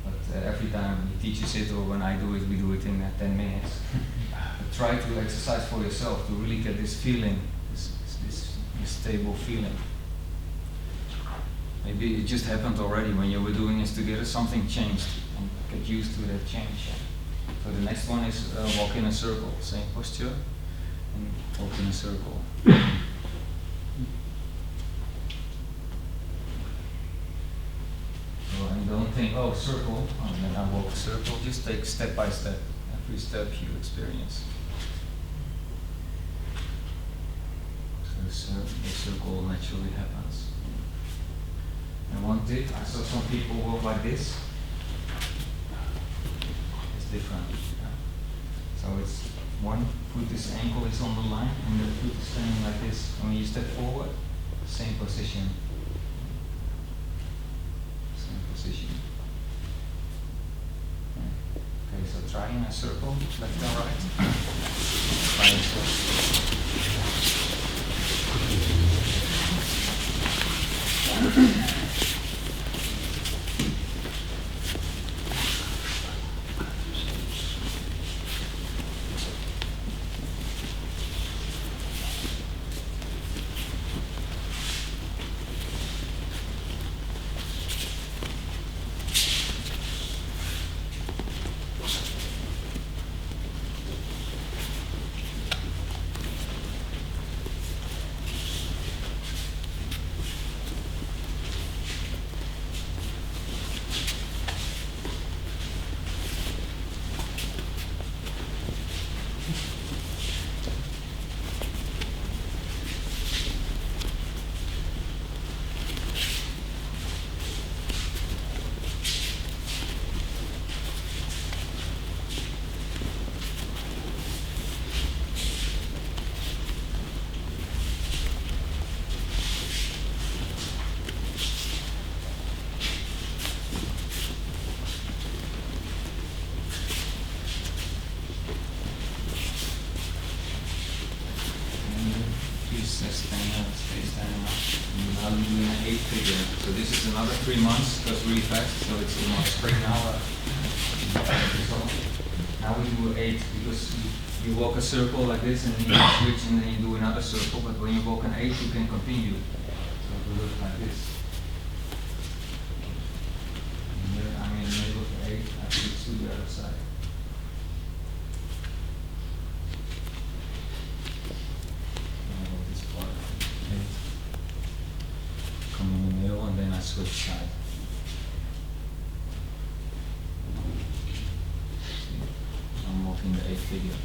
But every time he teaches it, or when I do it, we do it in 10 minutes. try to exercise for yourself to really get this feeling, this stable feeling. Maybe it just happened already when you were doing this together, something changed, and get used to that change. So the next one is walk in a circle, same posture, and walk in a circle. So, and don't think, oh, circle, and then I walk a circle, just take step by step, every step you experience. So the circle naturally happens. And one tip, I saw some people walk like this. It's different. So it's one foot, this ankle is on the line, and the foot is standing like this. And when you step forward, same position. Same position. Okay, so try in a circle, left and right. Try a circle. Now I'm doing an 8 figure. So this is another 3 months, goes really fast, so it's almost spring now. So now we do 8 because you walk a circle like this and then you switch and then you do another circle, but when you walk an 8 you can continue. So we look like this. And here I'm in the middle of the 8, I switch to the other side. And then I switch side. I'm walking the 8 figure.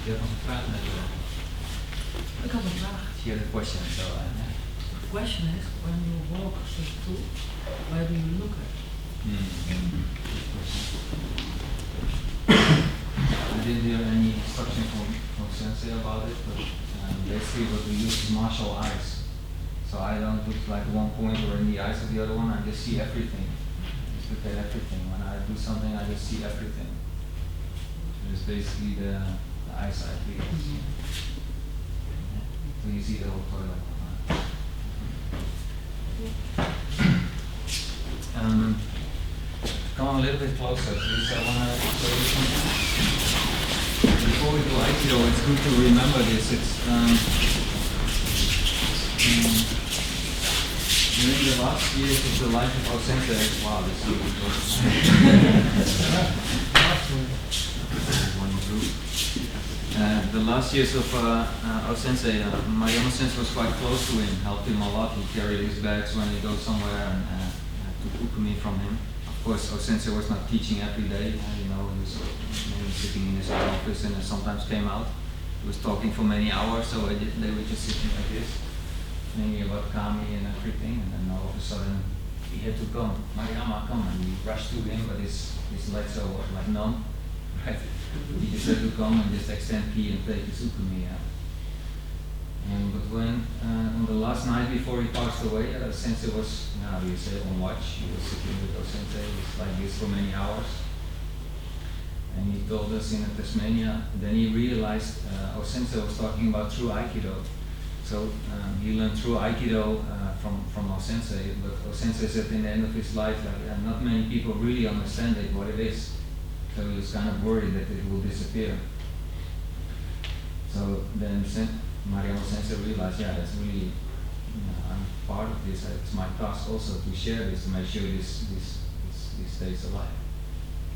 Je had nog een vraag net. Ik had een vraag. She had a question, so The question is, when you walk the foot, where do you look at? I didn't hear any instruction from Sensei about it, but basically what we use is martial eyes. So I don't look like one point or in the eyes of the other one, I just see everything. Just look at everything. When I do something, I just see everything. It's basically the eyesight vehicles. So you see the whole toilet. Come on a little bit closer, please. I want to show you something. Before we do Aikido, it's good to remember this. It's during the last years of the life of our sensei. Wow, this is really good. One group. The last years of our sensei, Mariano sensei was quite close to him, helped him a lot. He carried his bags when he goes somewhere and took ukumi from him. Of course, our sensei was not teaching every day. He was maybe sitting in his office and sometimes came out. He was talking for many hours, so they were just sitting like this, thinking about kami and everything. And then all of a sudden, he had to come. Mariama, come! And we rushed to him, but his legs are like numb. Right? He just had to come and just extend ki and take his ukumi out. But when on the last night before he passed away, Sensei was, how do you say, on watch. He was sitting with our Sensei, it was like this for many hours. And he told us in Tasmania, then he realized our Sensei was talking about true Aikido. So he learned true Aikido from our Sensei, but our Sensei said in the end of his life, like, not many people really understand it, what it is. So he was kind of worried that it will disappear. So then Mariano Sensei realized, yeah, that's really, I'm part of this. It's my task also to share this, to make sure this stays alive.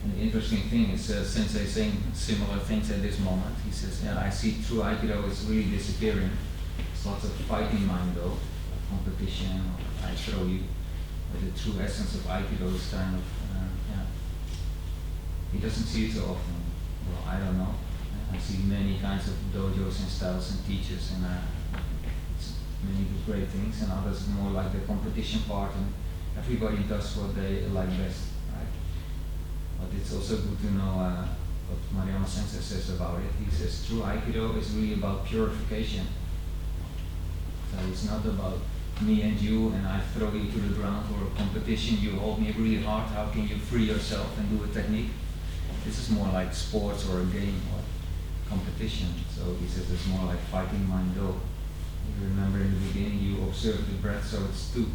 And the interesting thing is Sensei saying similar things at this moment. He says, yeah, I see true Aikido is really disappearing. There's lots of fighting mind though, like competition, or I throw you. But the true essence of Aikido is kind of, he doesn't see it so often. Well, I don't know. I see many kinds of dojos and styles and teachers, and many do great things, and others more like the competition part, and everybody does what they like best, right? But it's also good to know what Mariano Sensei says about it. He says true Aikido is really about purification. So it's not about me and you, and I throw you to the ground, or a competition, you hold me really hard, how can you free yourself and do a technique? This is more like sports or a game or competition. So he says it's more like fighting mind do. You remember in the beginning you observe the breath, so it's two.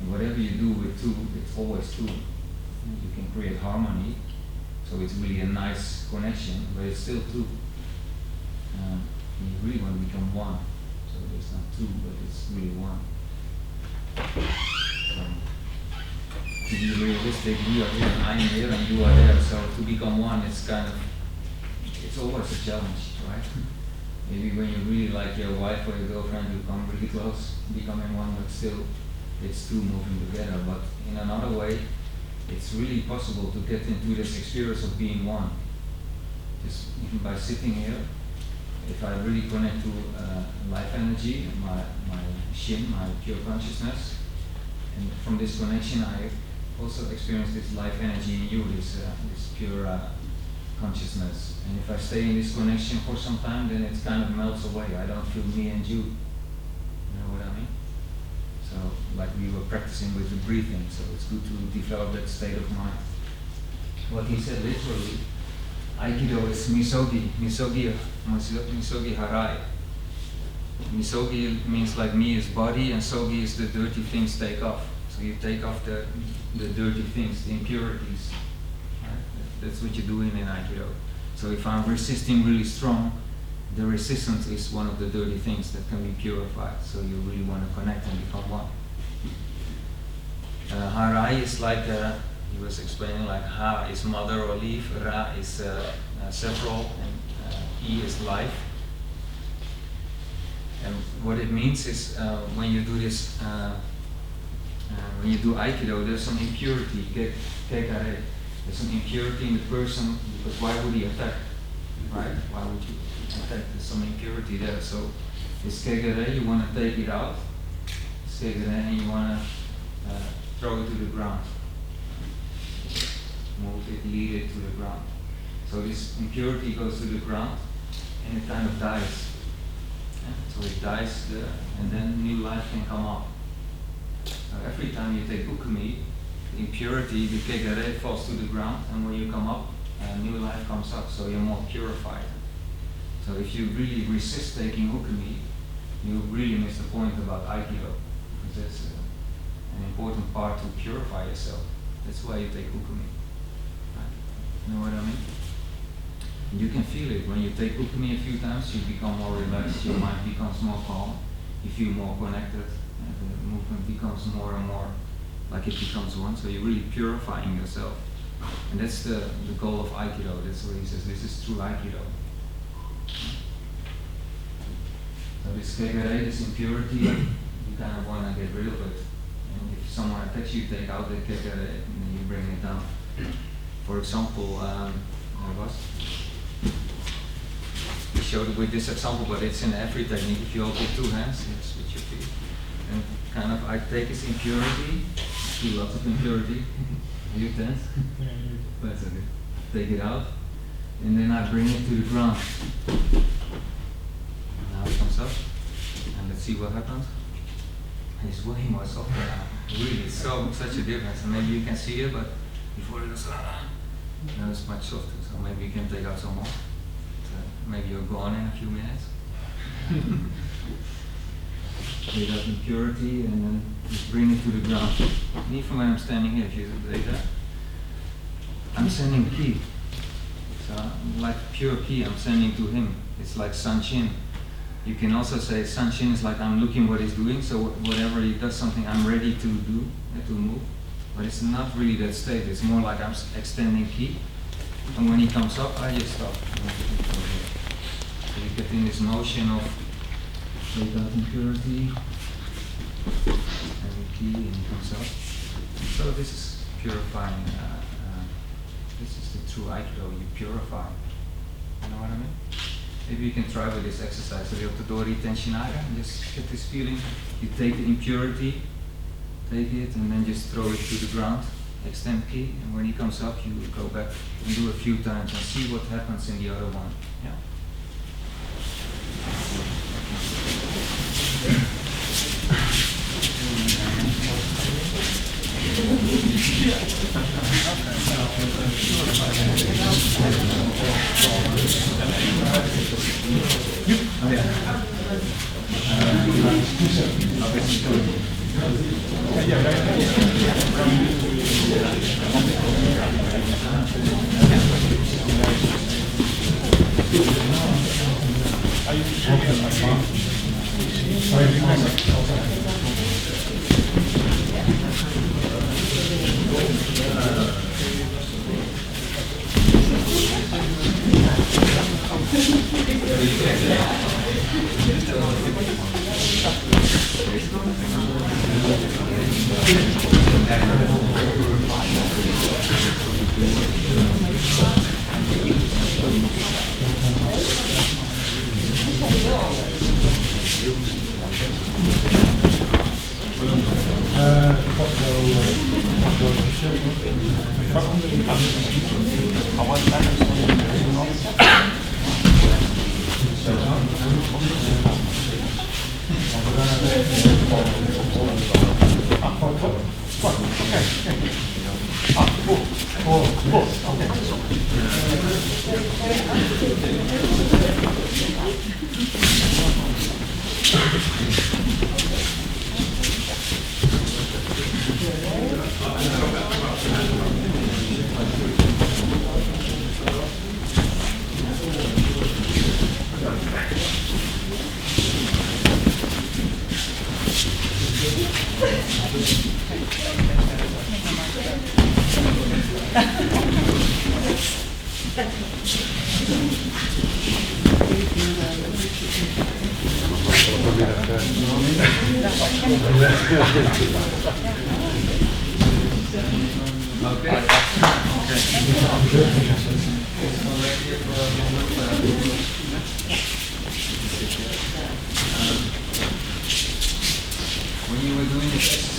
And whatever you do with two, it's always two. You can create harmony, so it's really a nice connection, but it's still two. You really want to become one. So there's not two, but it's really one. To be realistic, we are here and I'm here and you are there, so to become one, it's kind of, it's always a challenge, right? Maybe when you really like your wife or your girlfriend, you come really close, becoming one, but still it's two moving together. But in another way, it's really possible to get into this experience of being one. Just even by sitting here, if I really connect to life energy, my shin, my pure consciousness, and from this connection I also experience this life energy in you, this pure consciousness. And if I stay in this connection for some time, then it kind of melts away. I don't feel me and you. You know what I mean? So, like we were practicing with the breathing, so it's good to develop that state of mind. What he said literally, Aikido is misogi harai. Misogi means like mi is body, and sogi is the dirty things take off. So you take off the dirty things, the impurities. Right? That's what you're doing in Aikido. So if I'm resisting really strong, the resistance is one of the dirty things that can be purified. So you really want to connect and become one. Harai is like, he was explaining, like ha is mother or leaf, ra is several, and I is life. And what it means is when you do this, when you do Aikido, there's some impurity, kekare. There's some impurity in the person, because why would he attack, right? Why would you fact, there's some impurity there. So this kegare, you want to take it out. This kegare, and you want to throw it to the ground. Move it, lead it to the ground. So this impurity goes to the ground, and it kind of dies. Yeah? So it dies there, and then new life can come up. So every time you take ukumi, the impurity, the kegare, falls to the ground, and when you come up, new life comes up, so you're more purified. So if you really resist taking ukumi, you really miss the point about Aikido, because that's an important part to purify yourself. That's why you take ukumi. Right? You know what I mean? And you can feel it when you take ukumi a few times. You become more relaxed. Your mind becomes more calm. You feel more connected. And the movement becomes more and more like it becomes one. So you're really purifying yourself. And that's the goal of Aikido. That's what he says. This is true Aikido. So this kegare, this impurity, you kind of want to get rid of it. And if someone attacks you, take out the kegare and then you bring it down. For example, we showed it with this example, but it's in every technique. If you hold with two hands, it's with your feet. And kind of, I take this impurity, feel lots of impurity. Are you tense? That's okay. Take it out, and then I bring it to the ground. Now it comes up, and let's see what happens. And it's way more softer now. Really, it's such a difference. And maybe you can see it, but before it was, now it's much softer. So maybe you can take out some more. So maybe you're gone in a few minutes. Take out impurity, and then just bring it to the ground. And even when I'm standing here, if you take that, I'm sending ki. So like pure ki, I'm sending to him. It's like Sanshin. You can also say Sanshin is like I'm looking what he's doing, so whatever he does something, I'm ready to do, to move. But it's not really that state, it's more like I'm extending ki. And when he comes up, I just stop. So you get in this motion of take out impurity, and ki, and he comes up. So this is purifying. This is the true Aikido, you purify. You know what I mean? Maybe you can try with this exercise, the Katatedori tenshinaga, and just get this feeling. You take the impurity, take it, and then just throw it to the ground, extend ki, and when he comes up, you go back and do a few times and see what happens in the other one. Yeah. Okay.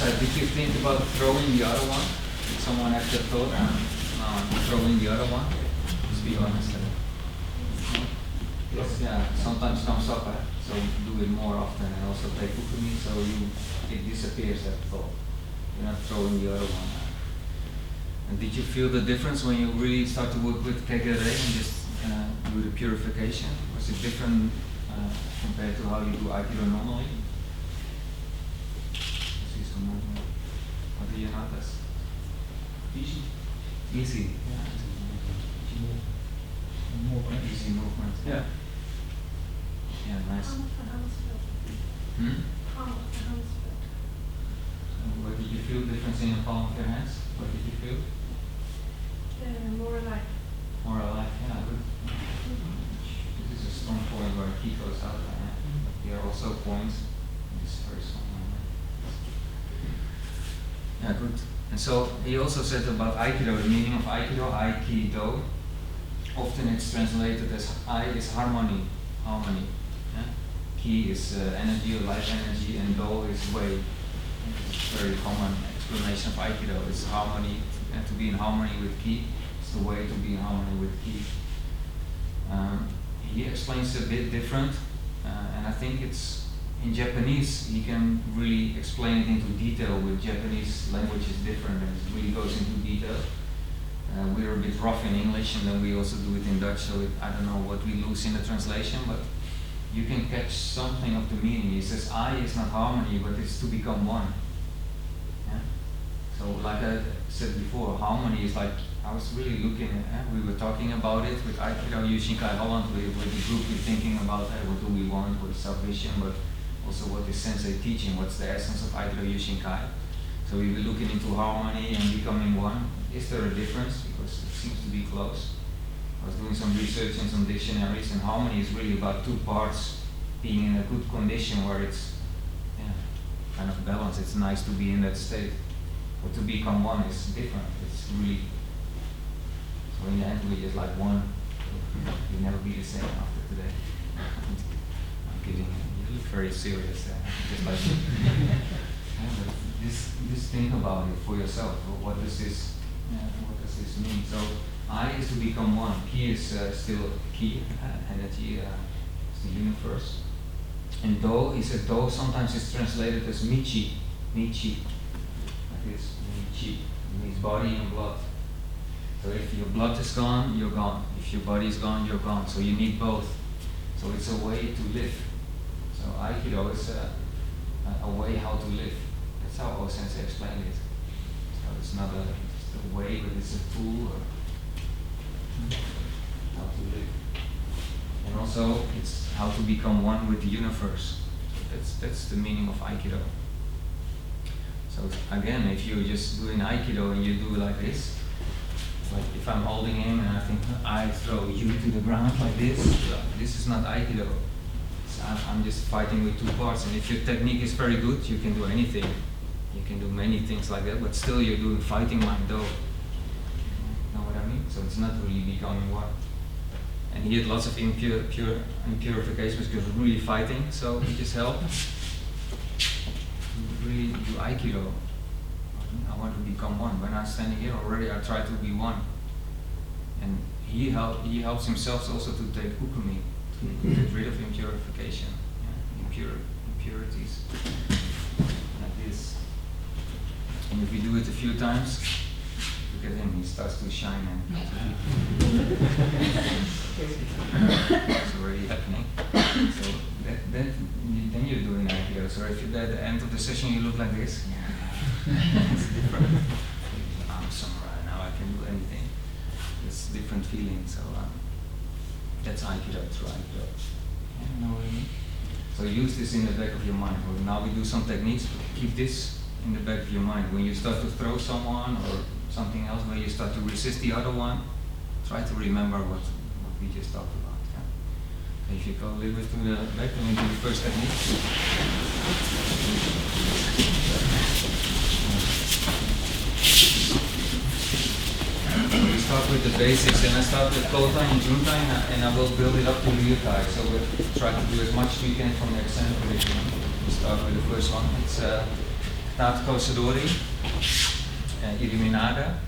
side, did you think about throwing the other one? Did someone have the thought on throwing the other one? Just be honest. Yes, yeah, sometimes comes up, so do it more often, and also take ukumi, so it disappears, that thought. You're not throwing the other one. And did you feel the difference when you really start to work with kegere and just do the purification? Was it different compared to how you do Aikido normally? See some movement. What do you notice? Easy. Easy. Yeah. Easy movement. Yeah. Yeah, nice. Hmm? What did you feel difference in the palm of your hands? What did you feel? More like. More alive, yeah, good. This is a strong point where ki goes out. Here are also points. This first one. Yeah, good. And so he also said about Aikido, the meaning of Aikido, Aikido. Often it's translated as I is harmony. Yeah? Ki is energy or life energy, and Do is way. It's a very common explanation of Aikido. It's harmony, and to be in harmony with Ki. It's the way to be in harmony with Ki. He explains a bit different, and I think it's in Japanese. He can really explain it into detail. With Japanese language is different, and it really goes into detail. We're a bit rough in English, and then we also do it in Dutch. So I don't know what we lose in the translation, but you can catch something of the meaning. He says, I is not harmony, but it's to become one. Yeah? So like I said before, harmony is like, I was really looking at, we were talking about it with Aikido Yuishinkai Alkmaar, with the group, we're thinking about what do we want, what is salvation, but also what is sensei teaching, what's the essence of Aikido Yuishinkai. So we were looking into harmony and becoming one. Is there a difference? Because it seems to be close. I was doing some research in some dictionaries, and harmony is really about two parts being in a good condition where it's kind of balanced. It's nice to be in that state. But to become one is different. It's really, so in the end we're just like one. You'll never be the same after today. I'm kidding. You look very serious. Just like but just think about it for yourself. What does this mean? So I is to become one. Ki is still ki, energy, it's the universe. And Do, he said Do sometimes is translated as michi, michi, like this, michi, it means body and blood. So if your blood is gone, you're gone. If your body is gone, you're gone. So you need both. So it's a way to live. So Aikido is a way how to live. That's how O-sensei explained it. So it's not a way, but it's a tool or how to live. And also it's how to become one with the universe. So that's the meaning of Aikido. So again, if you're just doing Aikido and you do like this, like if I'm holding him and I think I throw you to the ground like this is not Aikido. I'm just fighting with two parts, and if your technique is very good, you can do anything. You can do many things like that, but still you're doing fighting like Do. Know what I mean? So it's not really becoming one. And he had lots of impurifications because he was really fighting, so he just helped. Really do Aikido. I want to become one. When I'm standing here already, I try to be one. And he helps himself also to take ukumi, to get rid of impurification, impurities, like this. And if we do it a few times, look at him, he starts to shine and it's already happening. So then you're doing Aikido. So if you're at the end of the session, you look like this. It's different. I'm samurai, now I can do anything. It's a different feeling. So that's Aikido, true Aikido. You know what I mean? So use this in the back of your mind. Well, now we do some techniques, but keep this in the back of your mind. When you start to throw someone or something else, when you start to resist the other one, try to remember what we just talked about. Yeah? If you go a little bit to the back, then we do the first technique. We start with the basics, and I start with kotai and juntai, and I will build it up to ryutai. So we'll try to do as much as we can from the extended curriculum. We start with the first one. It's Katatekosadori, Iriminaga.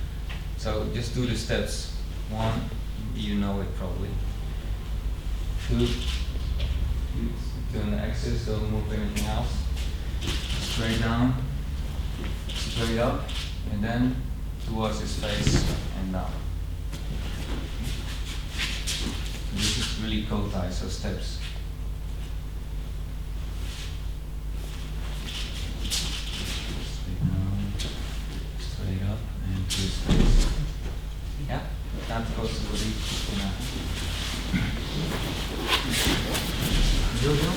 So just do the steps. 1, you know it probably. 2, turn the axis, don't move anything else. Straight down, straight up, and then towards his face and down. This is really kotai, so steps. Straight down, straight up, and to his face. Yeah, Katatekosadori. Jojo?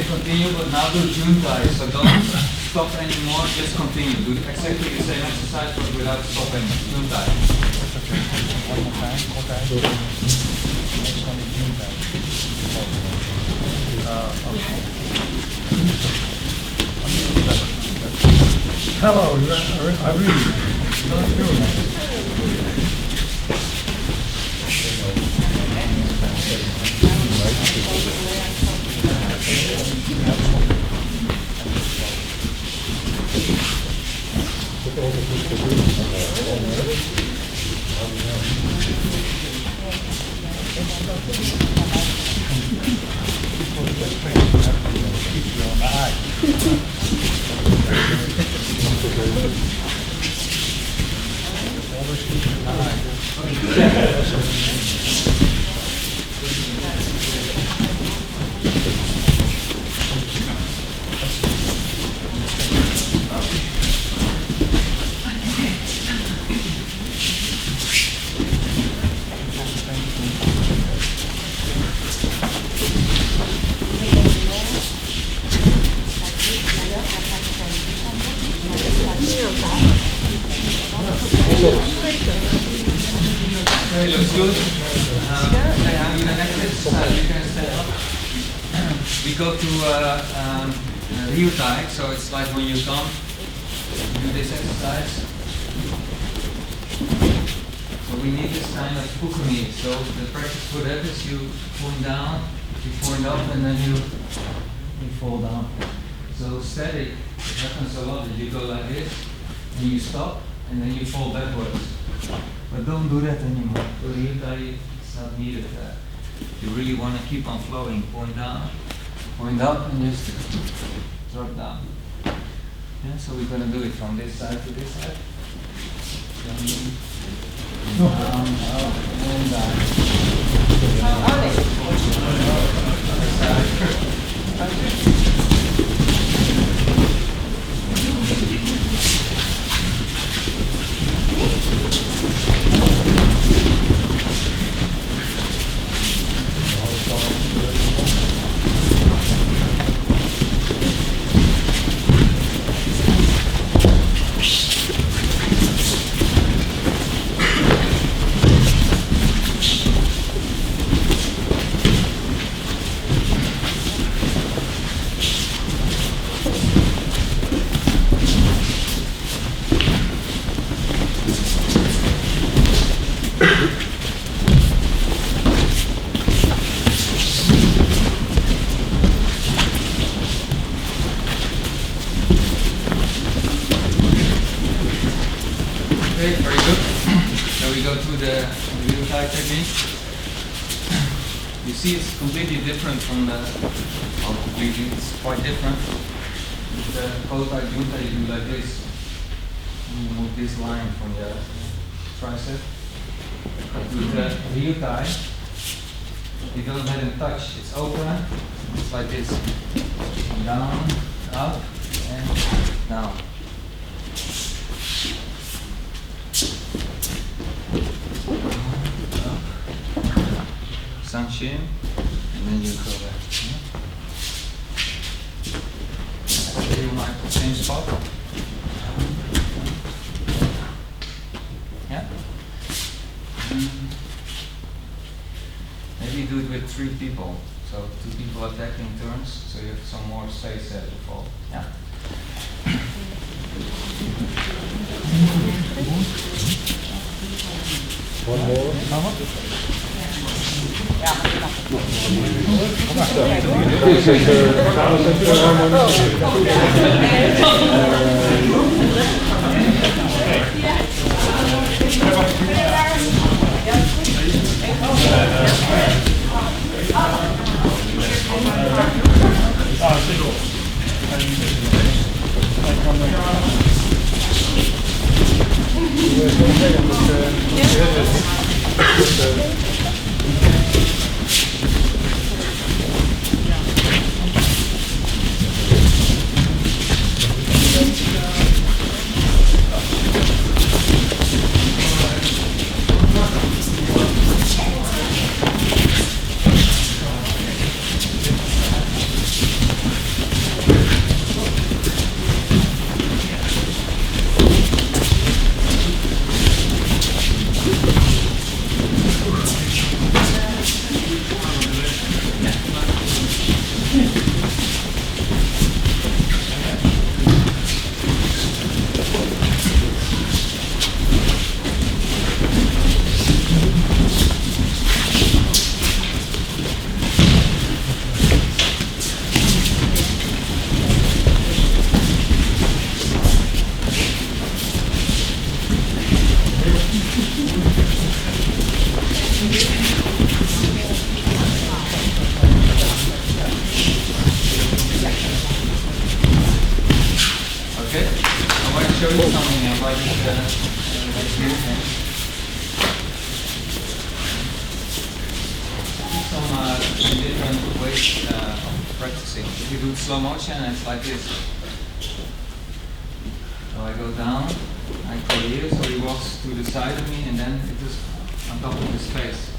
Continue, but now do juntai, so don't stop anymore, just continue. Do exactly the same exercise but without stopping. Juntai. One more time, kotai. Next one is juntai. Hello, I Okay, looks good. Okay, how do the next exercise? You can stand up. We go to ryutai, so it's like when you come, you do this exercise. So we need this kind of kokyunae. So the practice for that is you point down, you point up, and then you fall down. So static, it happens a lot that you go like this, and you stop, and then you fall backwards. But don't do that anymore. For ryutai, it's not needed. You really want to keep on flowing. Point down, point up, and just drop down. Yeah, so we're going to do it from this side to this side. Down, up, and down. Other side. Okay, very good. So we go to the ryutai technique. You see, it's completely different from the. Well, completely, it's quite different. With the kotai juntai, you do like this. You move this line from your tricep. But with the ryutai, you don't let him touch. It's open. It's like this. Down, up, and down. Sanshin, and then you go back. Yeah? You might same spot. Yeah. Maybe do it with 3 people. So 2 people attacking turns, so you have some more space there to fall. Yeah. One more. show you something about this movement. Some different ways of practicing. If you do slow motion, it's like this. So I go down, I go here, so he walks to the side of me, and then it is on top of his face.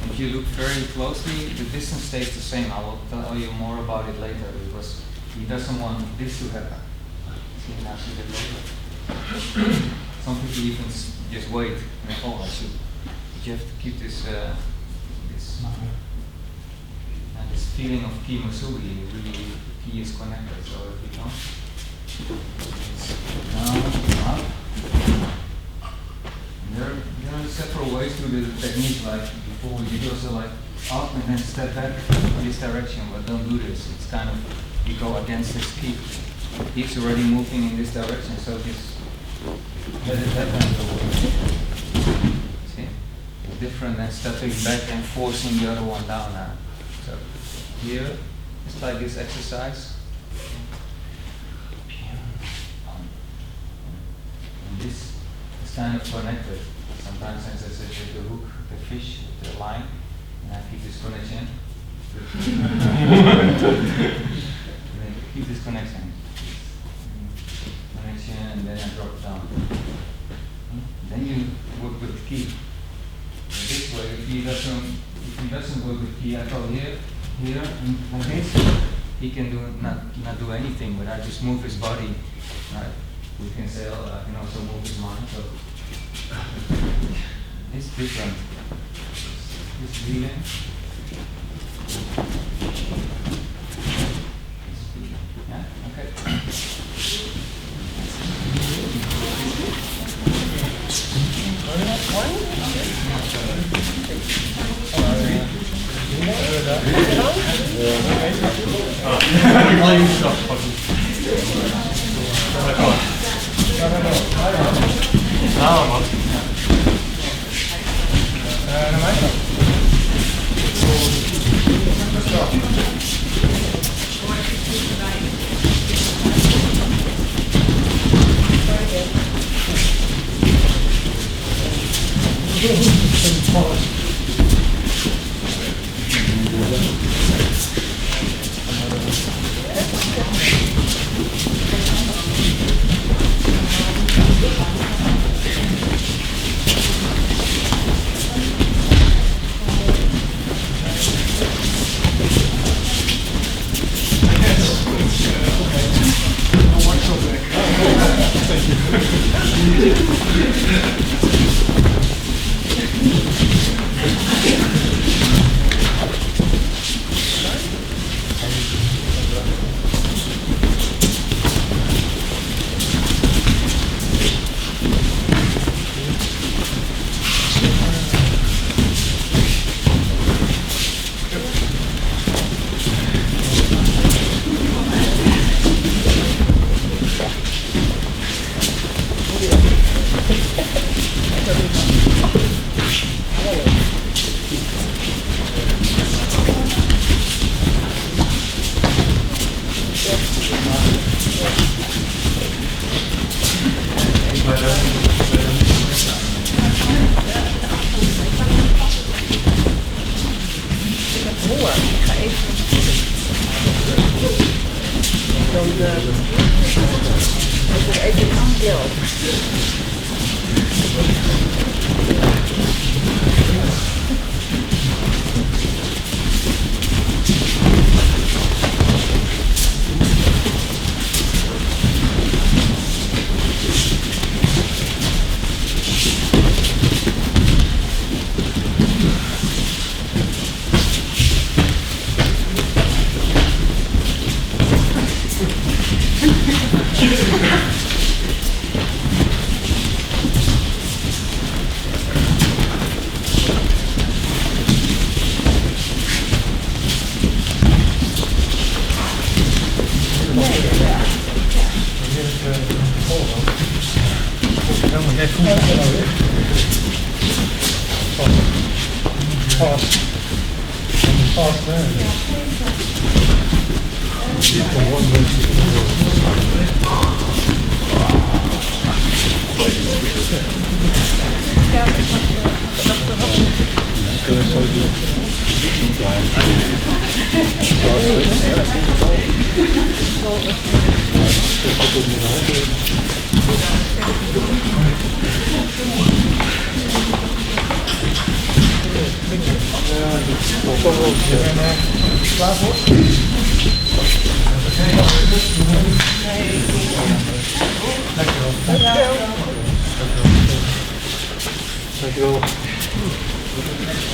Okay? If you look very closely, the distance stays the same. I will tell you more about it later, because he doesn't want this to happen. See, now see that later. Some people even just wait and they, oh, I should. But you have to keep this this feeling of ki musugi. Really, ki is connected. So if you don't, it's down, up. And there are several ways to do the technique. Like before, you do also like up and then step back in this direction. But don't do this. It's kind of you go against his ki. He's already moving in this direction, so just let it happen. See? It's different than stepping back and forcing the other one down now. So here, it's like this exercise. And this is kind of connected. Sometimes as I said with the hook, the fish, with the line, and I keep this connection. And then keep this connection. And then I drop down. Then you work with ki. This way, if he doesn't work with ki, I go here, and like this, he can not do anything, but I just move his body. Right? We can say, oh, I can also move his mind. So it's different. It's feeling. Yeah. Okay.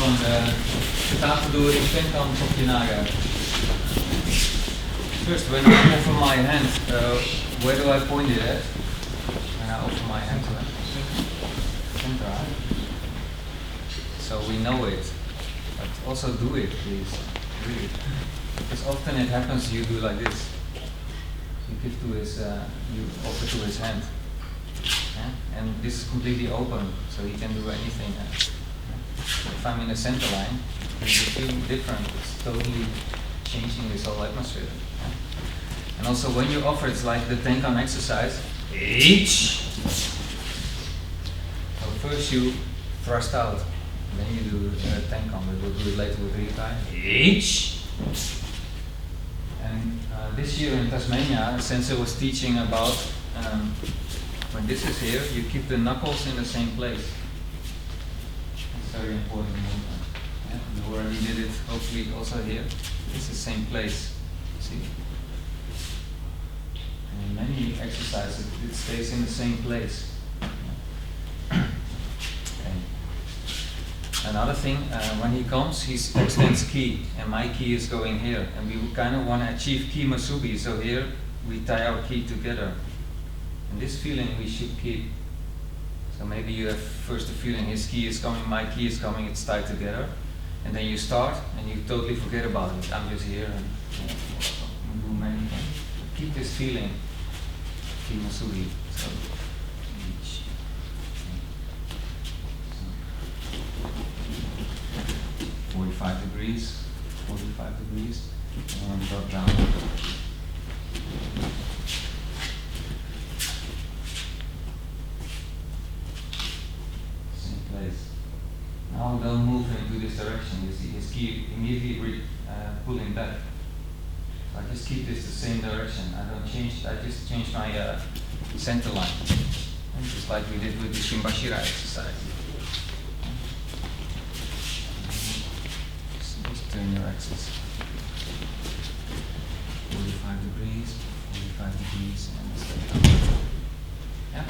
Van Katatedori, tenkan, kokyunage. First, when I offer my hand, where do I point it at? When I offer my hand to him. Center. So we know it, but also do it, please. Really. Because often it happens you do like this. You give to his, you offer to his hand. Yeah? And this is completely open, so he can do anything. If I'm in the center line, you feel different. It's totally changing this whole atmosphere. Yeah? And also when you offer, it's like the tenkan exercise. Each. So first you thrust out, and then you do tenkan. We'll do it later with ryutai. Each. And this year in Tasmania, Sensei was teaching about when this is here, you keep the knuckles in the same place. Very important movement. Yeah? We already did it, hopefully also here. It's the same place. See? And in many exercises, it stays in the same place. Okay. Another thing, when he comes, he extends ki, and my ki is going here. And we kind of want to achieve ki masubi, so here we tie our ki together. And this feeling we should keep. So maybe you have first the feeling his ki is coming, my ki is coming, it's tied together. And then you start and you totally forget about it. I'm just here and do many things. Keep this feeling, ki masubi. So, each. 45 degrees, 45 degrees, and drop down. Place. now don't move into this direction. You see his ki immediately pulling back. So I just keep this the same direction. I don't change. I just change my center line, and just like we did with the Shinbashira exercise. Just turn your axis 45 degrees, 45 degrees, and step down. Yeah.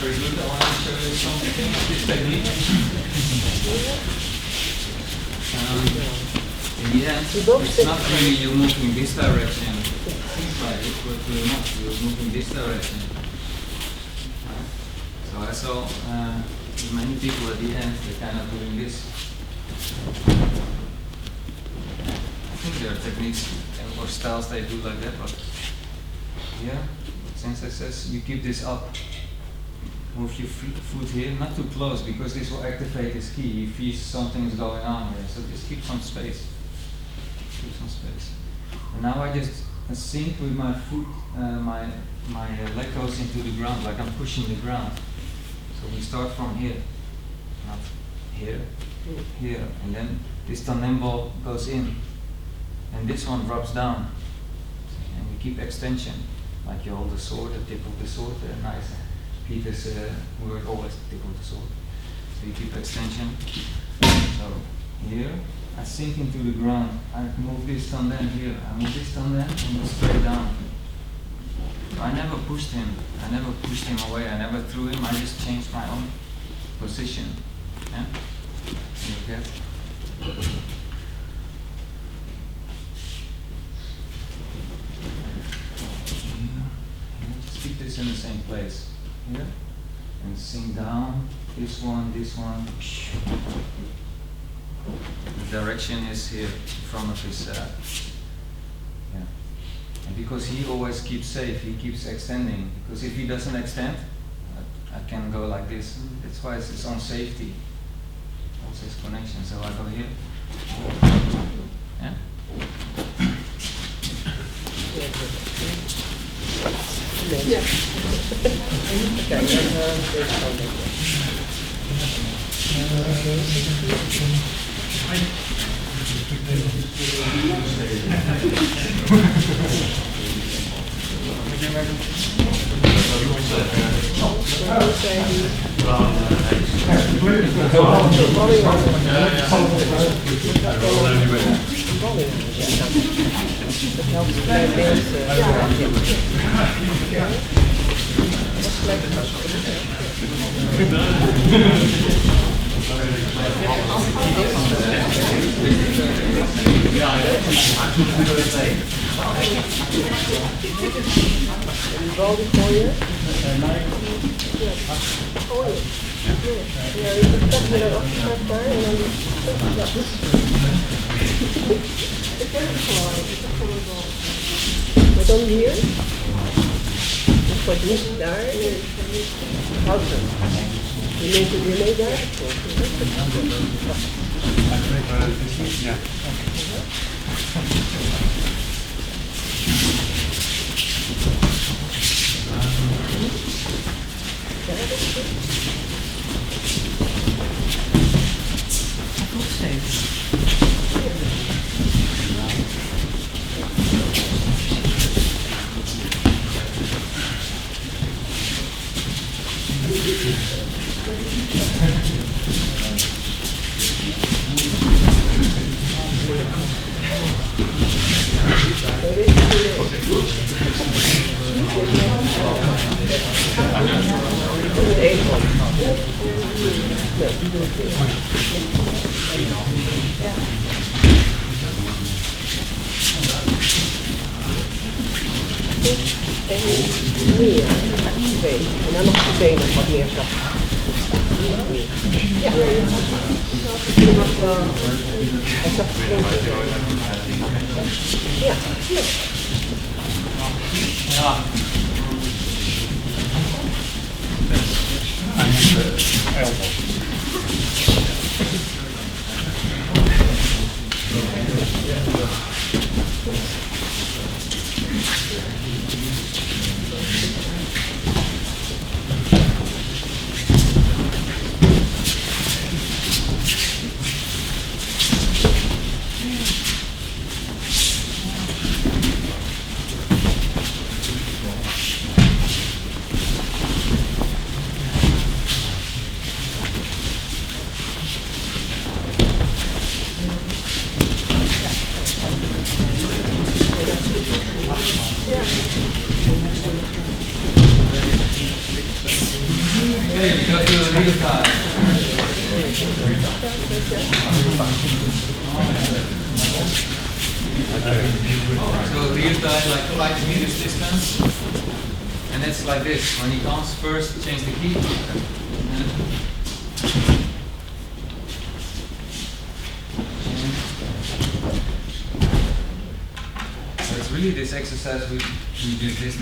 Very good. I want to show you something of this technique. In the end, it's not really you moving this direction, but you're not. You're moving this direction. So I saw many people at the end, they're kind of doing this. I think there are techniques or styles they do like that, but yeah, since I says you keep this up. Move your foot here, not too close because this will activate his ki. He feels something is going on here, so just keep some space. Keep some space. And now I just sink with my foot, my leg goes into the ground, like I'm pushing the ground. So we start from here, not here, here, and then this tanembo goes in, and this one drops down. And we keep extension, like you hold the sword, the tip of the sword, nice. Peter's word always tip of the sword. So you keep extension. So here, I sink into the ground. I move this tanden here. I move this tanden and go straight down. I never pushed him. I never pushed him away. I never threw him. I just changed my own position. Yeah? You get? Just keep this in the same place. Here, and sink down, this one, the direction is here in front of his, yeah. And because he always keeps safe, he keeps extending, because if he doesn't extend, I can go like this. That's why it's his own safety, also his connection, so I go here, yeah. Yeah. Okay, Maar dan hier, wordt niet daar, houden. Je neemt het weer mee daar. Ja. En meer. Twee. En dan nog de benen wat meer zacht. Ja. Je mag wel zacht springen. Ja. Ja. Okay, we go to the ryutai. So ryutai like 5 meters distance, and it's like this. When he comes first, change the key. So it's really this exercise we did this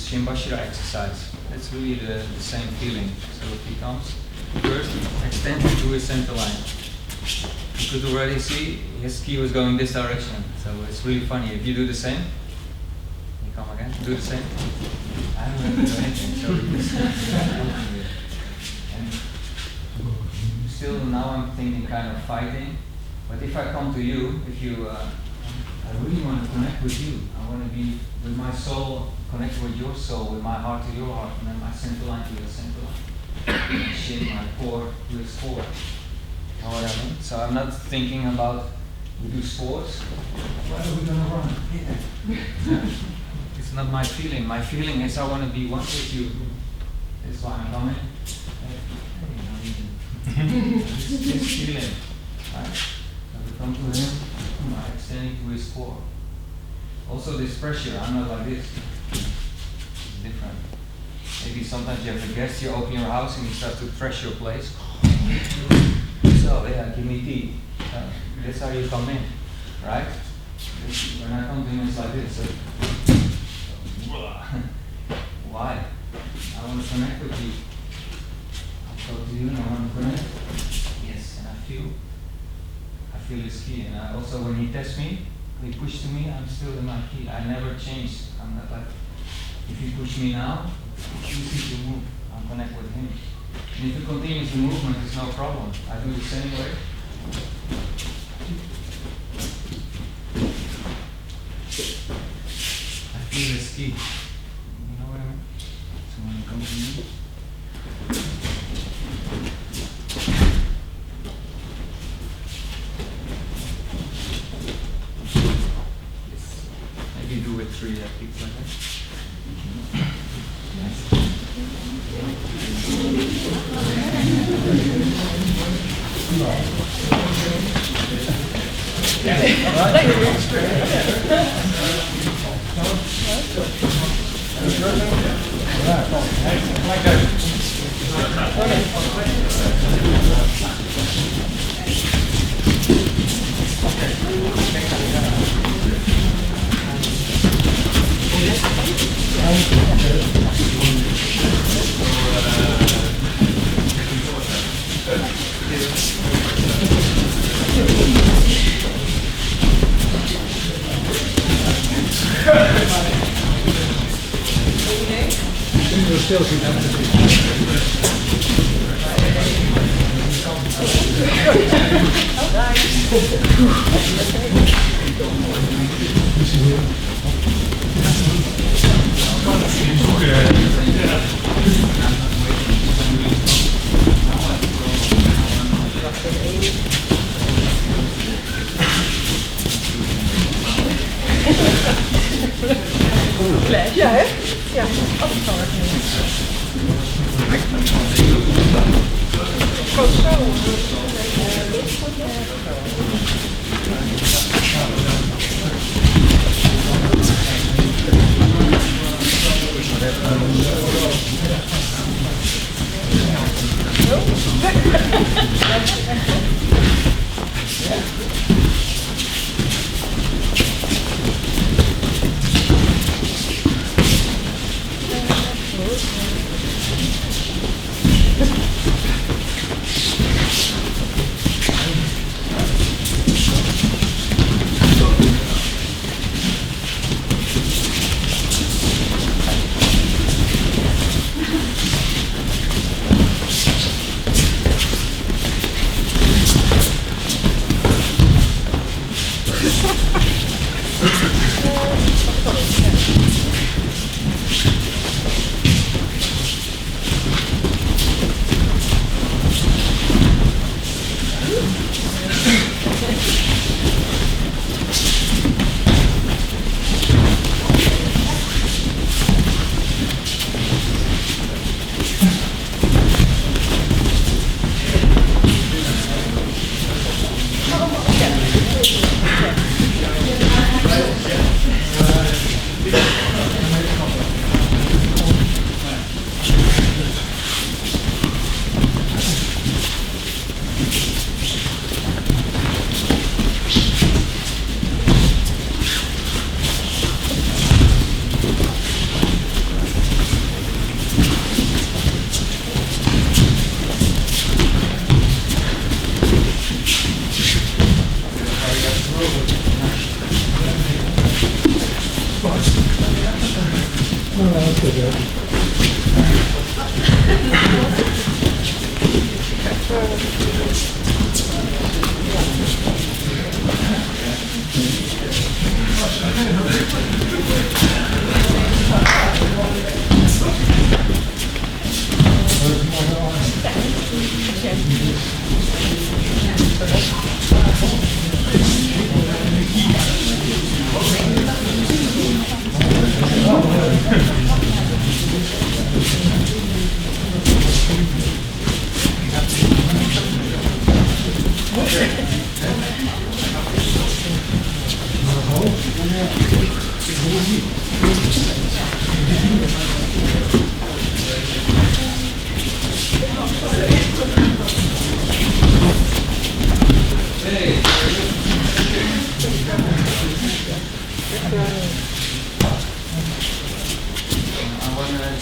Shinbashira exercise. It's really the same feeling. So if he comes first, extend it to his center line. You could already see his key was going this direction. So it's really funny. If you do the same, you come again, do the same. I don't really do anything, so you just and still now I'm thinking kind of fighting. But if I come to you, if you I really want to connect with you. I want to be with my soul, connect with your soul, with my heart to your heart, and then my center line to your center line. My shin, my core to his core. You know what I mean? So I'm not thinking about we do sports. Where are we gonna run? Yeah. It's not my feeling. My feeling is I want to be one with you. That's why I'm coming. This feeling. Right? So we come to him. Extending to his core. Also this pressure, I'm not like this. It's different. Maybe sometimes you have a guest, you open your house and you start to press your place. So yeah, give me tea. That's how you come in, right? When I come to him it's like this. Why? I want to connect with you. I talk to you and I want to connect. Yes, and I feel his key, and I also when he tests me, he pushes to me, I'm still in my key. I never change. I'm not like, if you push me now, it's easy to move. I'm connect with him. And if you continue the movement, it's no problem. I do the same way. I feel his key. You know what I mean? So when you come to me, you do it 3 people like that. Ja, hè? Ja, afgevallen.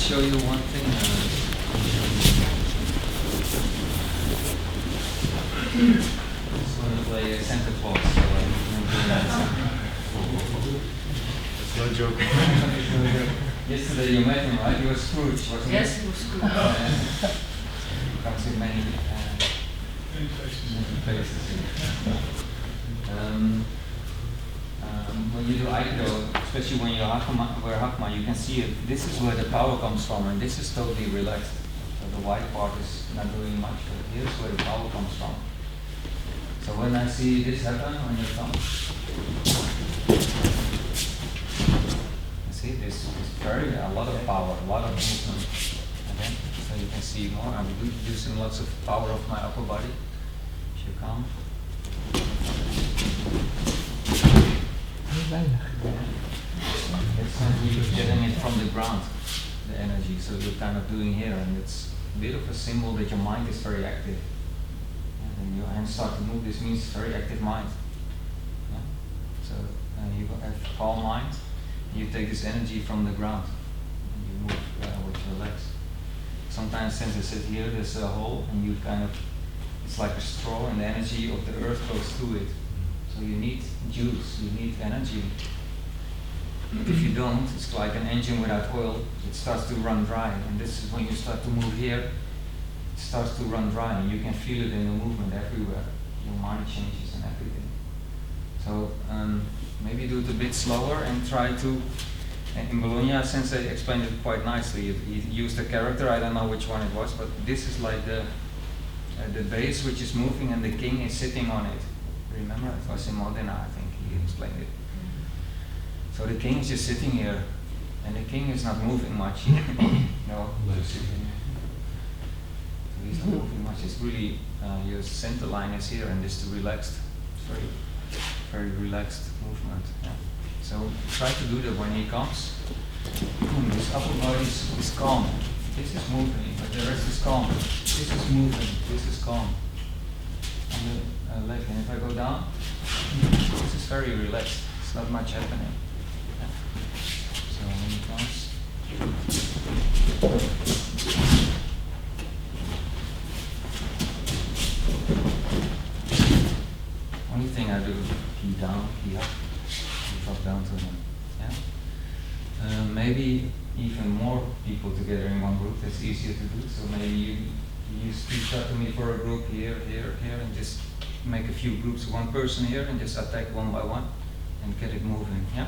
Show you one thing. Just want to play Santa Claus. That's no joke. Yesterday you met him, right? He was Scrooge, wasn't he? Yes, it was good. Comes in many places. When you do Aikido, especially when you wear Hakama, you can see it. This is where the power comes from, and this is totally relaxed. So the white part is not doing much, but here's where the power comes from. So when I see this happen on your thumb, you see this is very a lot of power, a lot of movement. Okay? So you can see more. I'm using lots of power of my upper body. If you come. It's really getting it from the ground, the energy. So you're kind of doing here, and it's a bit of a symbol that your mind is very active. And when your hands start to move, this means very active mind. Yeah? So you have calm mind, and you take this energy from the ground, and you move with your legs. Sometimes since I sit here, there's a hole, and you kind of, it's like a straw, and the energy of the earth goes through it. So you need juice, you need energy. But if you don't, it's like an engine without oil, it starts to run dry. And this is when you start to move here, it starts to run dry, and you can feel it in the movement everywhere. Your mind changes and everything. So maybe do it a bit slower and try to, in Bologna, Sensei explained it quite nicely. He used a character, I don't know which one it was, but this is like the base which is moving and the king is sitting on it. Remember, it was in Modena, I think he explained it. So the king is just sitting here, and the king is not moving much. No, he's sitting here. So he's not moving much. It's really your center line is here, and it's relaxed. It's very, very relaxed movement. Yeah. So try to do that when he comes. This upper body is calm. This is moving, but the rest is calm. This is moving. This is calm. And the leg. And if I go down, this is very relaxed. It's not much happening. Yeah. So when he comes. Only thing I do, key down, key up, drop down to him. Yeah. Maybe even more people together in one group. That's easier to do. So maybe you speak up to me for a group here, here, here, and just make a few groups. One person here, and just attack one by one, and get it moving. Yeah.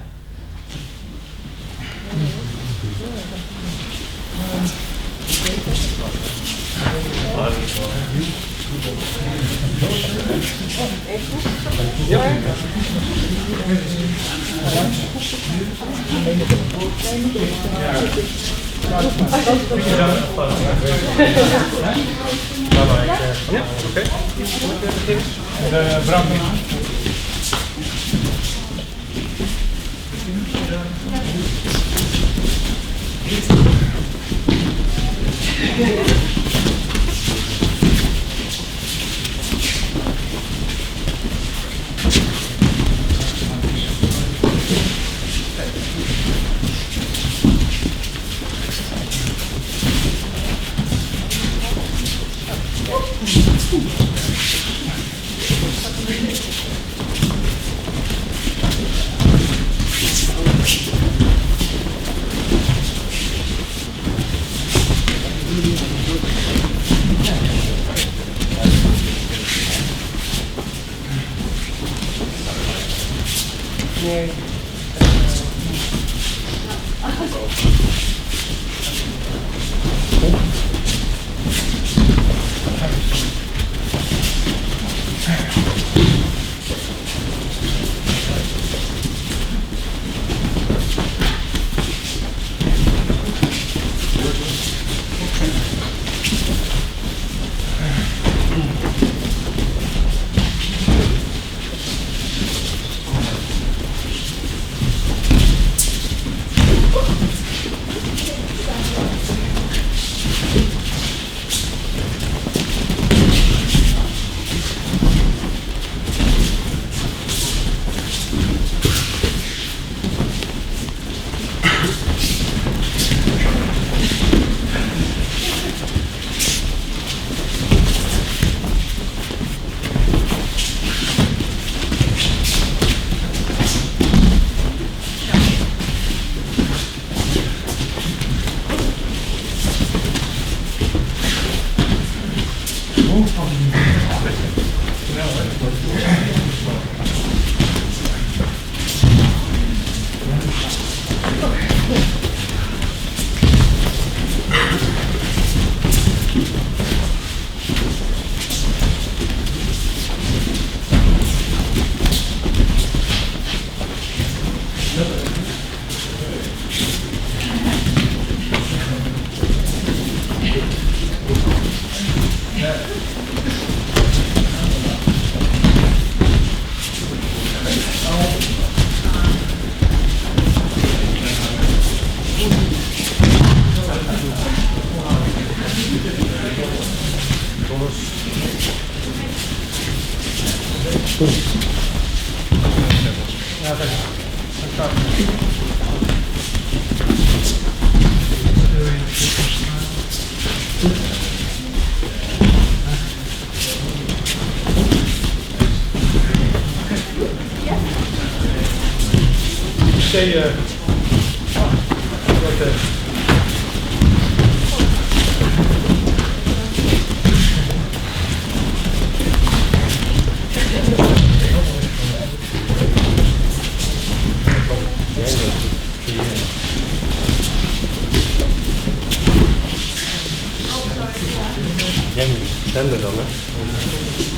Zenden dan, hè?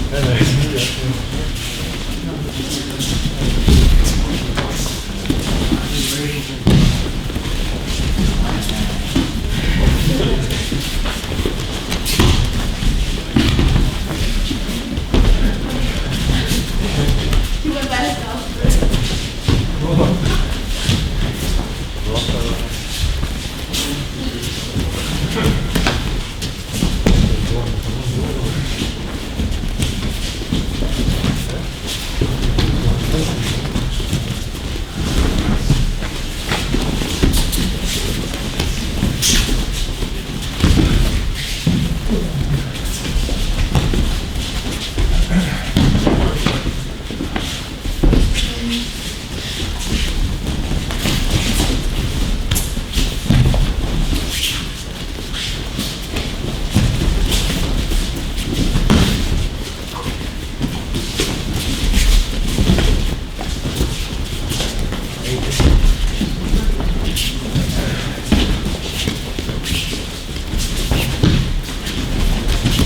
Nee,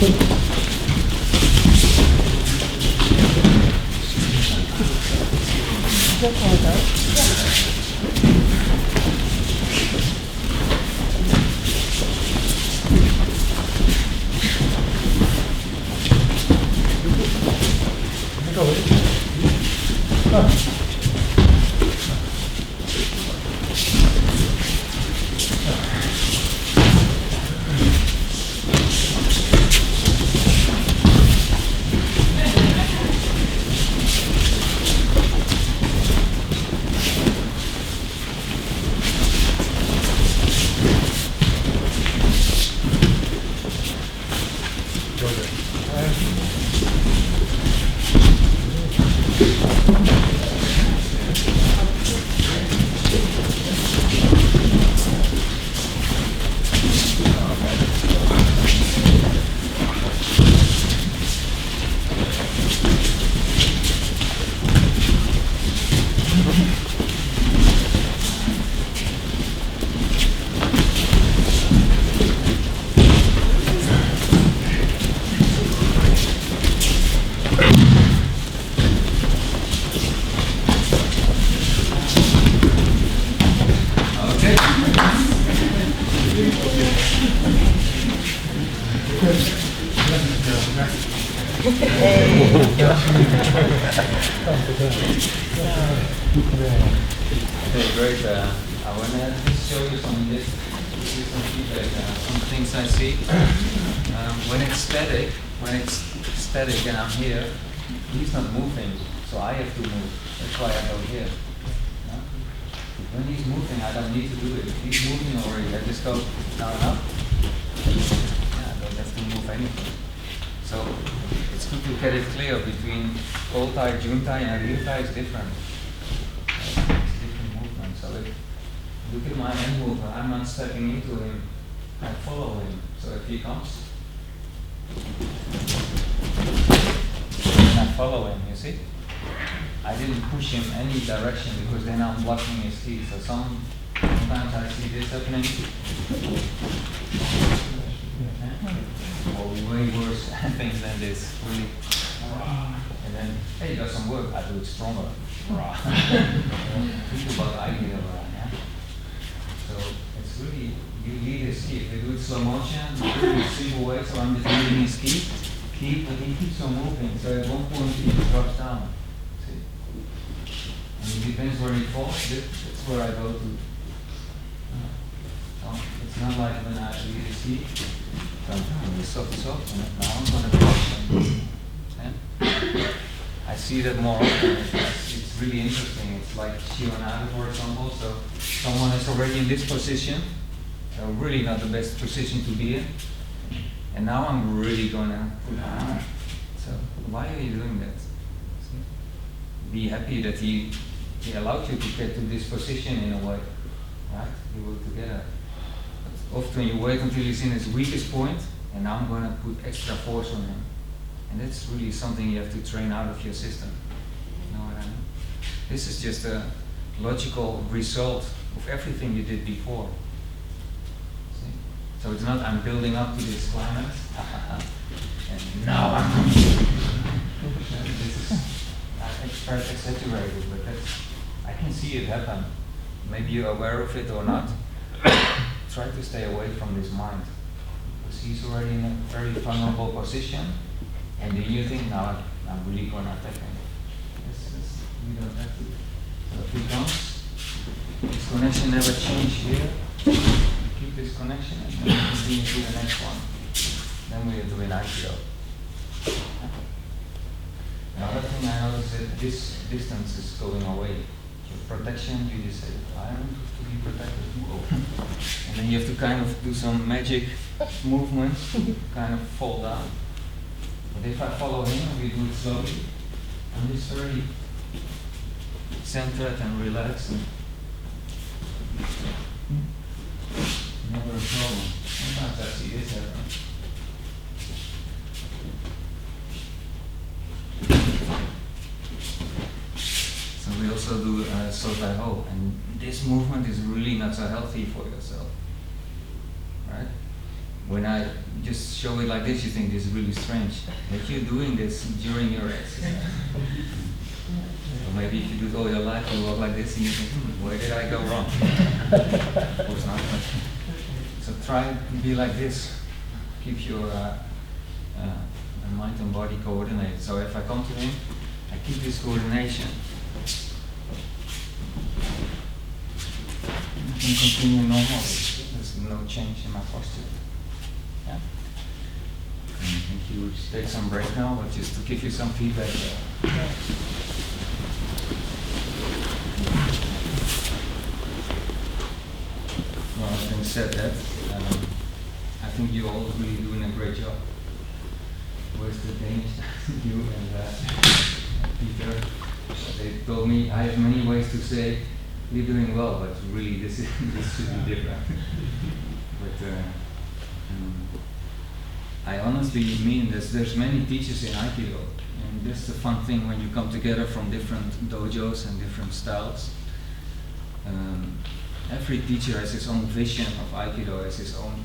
Okay, great. I want to just show you some feedback, some things I see. When it's static and I'm here, he's not moving, so I have to move. That's why I go here. Yeah? When he's moving, I don't need to do it. He's moving already. I just go down and up. Yeah, I don't have to move anything. So it's good to get it clear between kotai, juntai, and ryutai is different. It's different movement. So if look at my hand movement, I'm not stepping into him. I follow him. So if he comes, and I follow him. You see? I didn't push him any direction because then I'm blocking his teeth. So sometimes I see this happening. Or way worse things than this, really. And then, hey, you got some work, I do it stronger. Think about Aikido, yeah? So it's really, you lead his ki. If you do it slow motion, really simple way, so I'm just leading his ki, but he keeps on moving, so at one point he drops down. See? And it depends where he falls, that's where I go to. So it's not like when I lead his ki. Soft, and now I'm going to cross him. I see that more often. It's really interesting. It's like kokyunae, for example. So someone is already in this position, so really not the best position to be in. And now I'm really going to put on. So why are you doing that? See? Be happy that he allowed you to get to this position in a way, right? You work together. Often you wait until he's in his weakest point, and now I'm going to put extra force on him. And that's really something you have to train out of your system. You know what I mean? This is just a logical result of everything you did before. See? So it's not I'm building up to this climax, and now I'm going to this is exaggerated, but I can see it happen. Maybe you're aware of it or not. Try to stay away from this mind, because he's already in a very vulnerable position, and then you think, now I'm really going to attack him. We don't have to. So if he comes, this connection never changes here. Keep this connection and then continue to the next one. Then we are doing Aikido. The other thing I noticed is that this distance is going away. Protection, you just say, I want to be protected. And then you have to kind of do some magic movements, kind of fall down. But if I follow him and we do it slowly, I'm just very centered and relaxed. And never a problem. Sometimes I see this happen. So we also do sotai ho, and this movement is really not so healthy for yourself, right? when I just show it like this, you think this is really strange. But you're doing this during your exercise. Or maybe if you do it all your life, you walk like this and you think, where did I go wrong? Of course not. So try to be like this. Keep your mind and body coordinated. So if I come to him, I keep this coordination. I can continue normally. There's no change in my posture. Yeah? I think you take some break now, but just to give you some feedback. Well, having said that, I think you're all really doing a great job. Where's the Danish? You and Peter. They told me I have many ways to say you're doing well, but really this should be different. But I honestly mean this. There's many teachers in Aikido, and that's the fun thing when you come together from different dojos and different styles. Every teacher has his own vision of Aikido, has his own.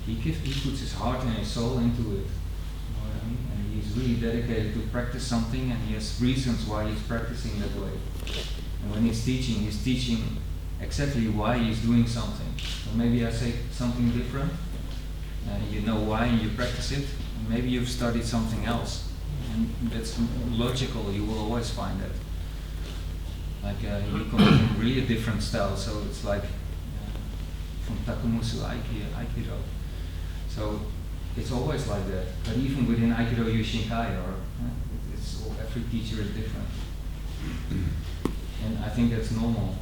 He puts his heart and his soul into it. You know what I mean? And he's really dedicated to practice something, and he has reasons why he's practicing that way. And when he's teaching exactly why he's doing something. So maybe I say something different, you know why and you practice it. And maybe you've studied something else, and that's logical, you will always find that. Like you come from really a different style, so it's like from Takumusu Aikido. So it's always like that. But even within Aikido Yuishinkai, every teacher is different. And I think that's normal.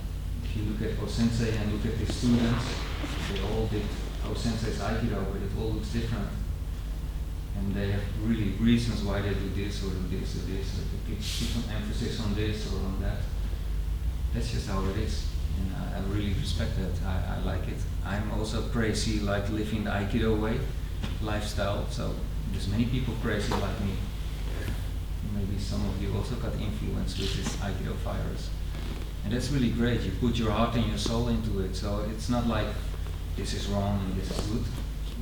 If you look at O-sensei and look at his students, they all did O-sensei's Aikido, but it all looks different. And they have really reasons why they do this or do this or this, or to keep some emphasis on this or on that. That's just how it is. And I really respect that. I like it. I'm also crazy, like living the Aikido way, lifestyle. So there's many people crazy like me. Maybe some of you also got influenced with this Aikido virus. And that's really great. You put your heart and your soul into it. So it's not like this is wrong and this is good.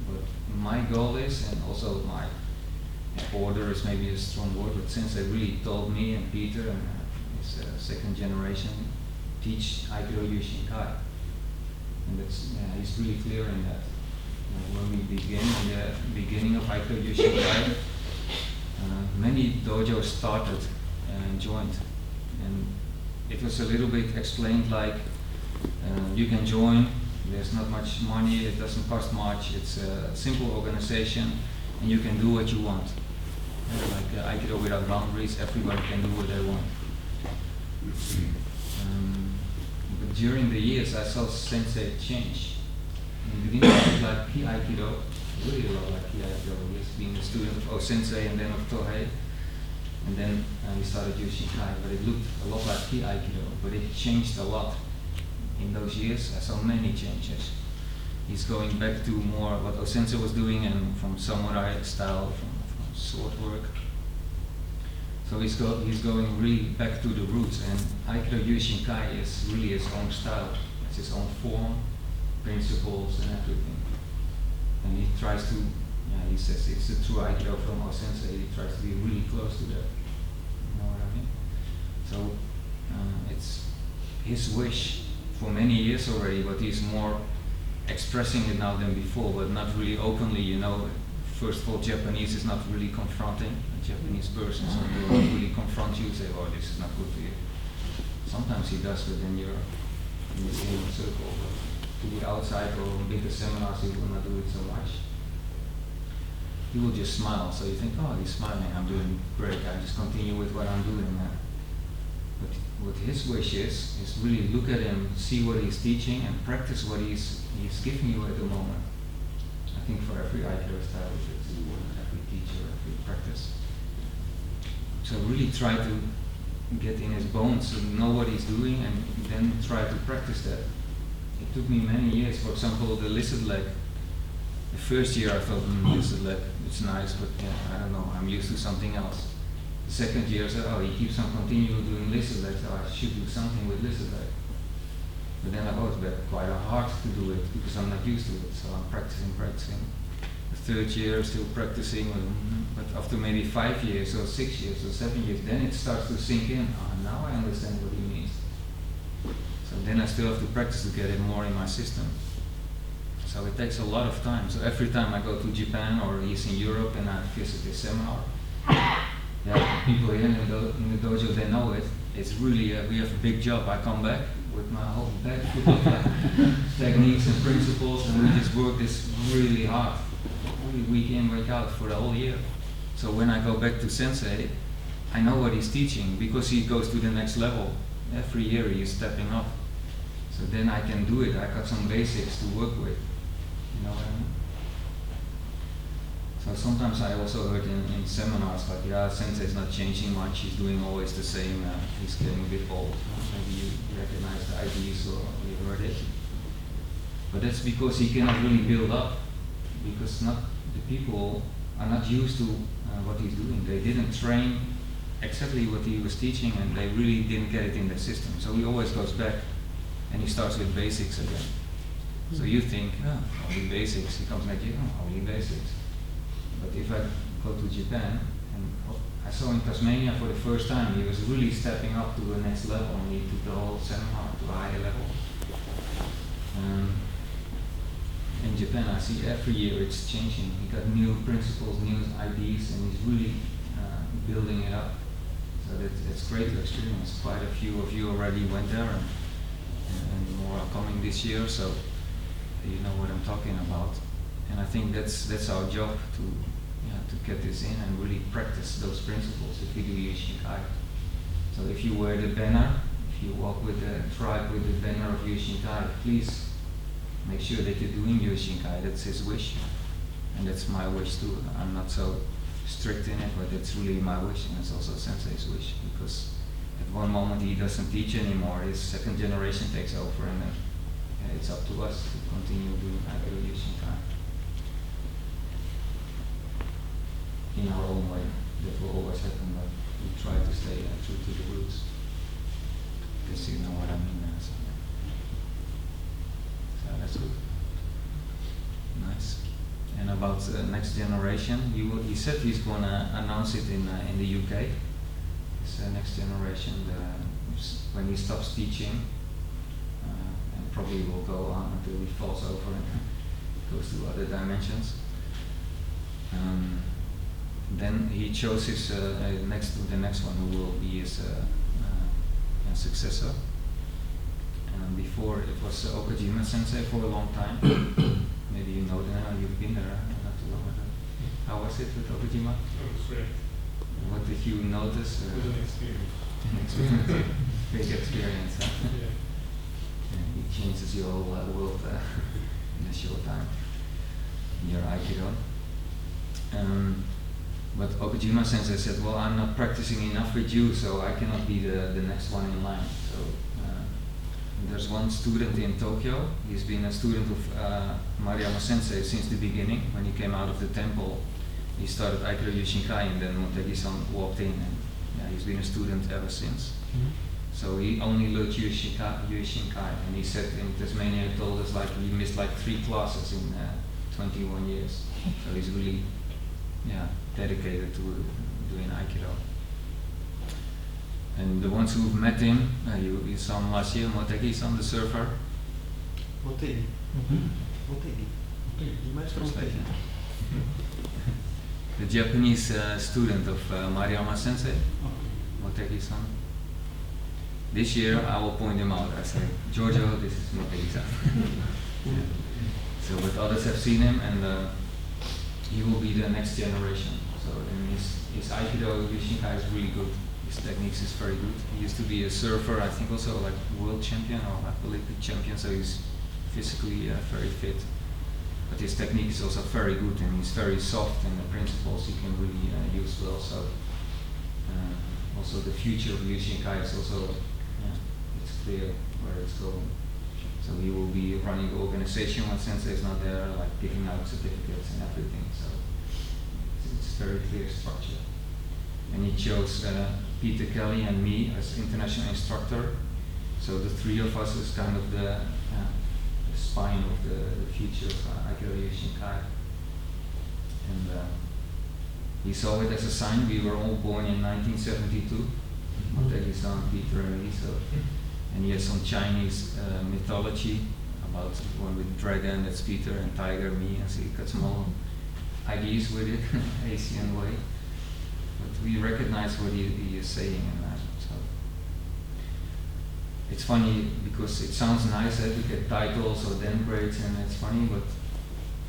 But my goal is, and also my order is maybe a strong word, but since they really told me and Peter and his second generation, teach Aikido Yuishinkai. And that's, he's really clear in that. When we begin, in the beginning of Aikido Yuishinkai, many dojos started and joined. And it was a little bit explained like, you can join, there's not much money, it doesn't cost much, it's a simple organization, and you can do what you want. Like Aikido without boundaries, everybody can do what they want. But during the years, I saw Sensei change. In the beginning, it was like Ki Aikido, really a lot like Ki Aikido. He has been a student of O-sensei and then of Tohei, and then he started Yuishinkai, but it looked a lot like Ki Aikido, but it changed a lot. In those years, I saw many changes. He's going back to more what O-sensei was doing and from samurai style, from sword work. So he's going really back to the roots, and Aikido Yuishinkai is really his own style. It's his own form, principles, and everything. And he tries to, he says it's a true Aikido from O-sensei. He tries to be really close to that. You know what I mean? So it's his wish for many years already, but he's more expressing it now than before, but not really openly, you know. First of all, Japanese is not really confronting. A Japanese person, so they won't really confront you, say, oh, this is not good for you. Sometimes he does, but then you're in the same circle. But to the outside or bigger seminars, he will not do it so much. He will just smile, so you think, oh, he's smiling, I'm doing great, I just continue with what I'm doing. But what his wish is really look at him, see what he's teaching, and practice what he's giving you at the moment. I think for every Aikido style, it's every teacher, every practice. So really try to get in his bones and know what he's doing, and then try to practice that. It took me many years. For example, the lizard leg. The first year I thought, lizard leg, it's nice, but I don't know, I'm used to something else. The second year I said, oh, he keeps on continuing doing lizard legs, so I should do something with lizard leg. But then I thought it's quite hard to do it because I'm not used to it, so I'm practicing. third year still practicing, but after maybe 5 years or 6 years or 7 years, then it starts to sink in. Now I understand what he means. So then I still have to practice to get it more in my system. So it takes a lot of time. So every time I go to Japan or he's in Europe and I visit his seminar, yeah, people here in the dojo, they know it. It's really, we have a big job. I come back with my whole bag full of techniques and principles, and we just work this really hard, really week in, week out for the whole year. So when I go back to sensei, I know what he's teaching because he goes to the next level. Every year he is stepping up. So then I can do it. I got some basics to work with. You know what I mean? So sometimes I also heard in seminars like, yeah, sensei's not changing much, he's doing always the same, he's getting a bit old. Maybe you recognize the ideas or you heard it. But that's because he cannot really build up, because the people are not used to what he's doing. They didn't train exactly what he was teaching and they really didn't get it in their system. So he always goes back and he starts with basics again. So you think, only basics, he comes like, only basics. But if I go to Japan, and I saw in Tasmania for the first time, he was really stepping up to the next level and he took the whole seminar to a higher level. In Japan, I see every year it's changing. He got new principles, new ideas, and he's really building it up. So it's great to experience. Quite a few of you already went there, and more are coming this year, so you know what I'm talking about. And I think that's our job to get this in and really practice those principles if we do Yuishinkai. So if you wear the banner, if you walk with the tribe with the banner of Yuishinkai, please make sure that you're doing Yuishinkai. That's his wish, and that's my wish too. I'm not so strict in it, but it's really my wish, and it's also Sensei's wish, because at one moment he doesn't teach anymore. His second generation takes over, and then it's up to us to continue doing Aikido Yuishinkai in our own way. That will always happen, but we try to stay true to the roots. Guess you know what I mean now. So that's good. Nice. And about the next generation, he said he's going to announce it in the UK. His next generation, when he stops teaching, and probably will go on until he falls over and goes to other dimensions. Then he chose his the next one who will be his successor. And before it was Okajima Sensei for a long time. Maybe you know that, you've been there not too long ago. How was it with Okajima? It was great. What did you notice? It was an experience. An experience. Big experience, huh? Yeah. Yeah, he changes your whole world in a short time. In your Aikido. But Okajima Sensei said, well, I'm not practicing enough with you, so I cannot be the next one in line. So there's one student in Tokyo. He's been a student of Mariyama Sensei since the beginning. When he came out of the temple, he started Aikido Yuishinkai, and then Motegi-san walked in, and he's been a student ever since. Mm-hmm. So he only learned Yuishinkai, and he said in Tasmania, he told us like he missed like 3 classes in 21 years. So he's really dedicated to doing Aikido. And the ones who've met him, you saw him last year, Motegi-san, the surfer. Motegi. Motegi. Die meester Motegi. The Japanese student of Mariyama Sensei, Motegi-san. This year I will point him out. I say, Giorgio, this is Motegi-san. So, but others have seen him, and he will be the next generation. So, and his Aikido Yuishinkai is really good. His techniques is very good. He used to be a surfer, I think also like world champion or Olympic champion, so he's physically very fit. But his technique is also very good, and he's very soft, and the principles he can really use well. So also the future of Yuishinkai is also, it's clear where it's going. So he will be running the organization when Sensei is not there, like giving out certificates and everything. So it's very clear structure. And he chose Peter Kelly and me as international instructor. So the 3 of us is kind of the spine of the future of Aikido Yuishinkai. he saw it as a sign. We were all born in 1972. Motei's son Peter and me. So, and he has some Chinese mythology about one with dragon, that's Peter, and tiger, me, and so he got some more ideas with it, Asian way. But we recognize what he is saying, and so it's funny because it sounds nice to get titles or denigrates, and it's funny, but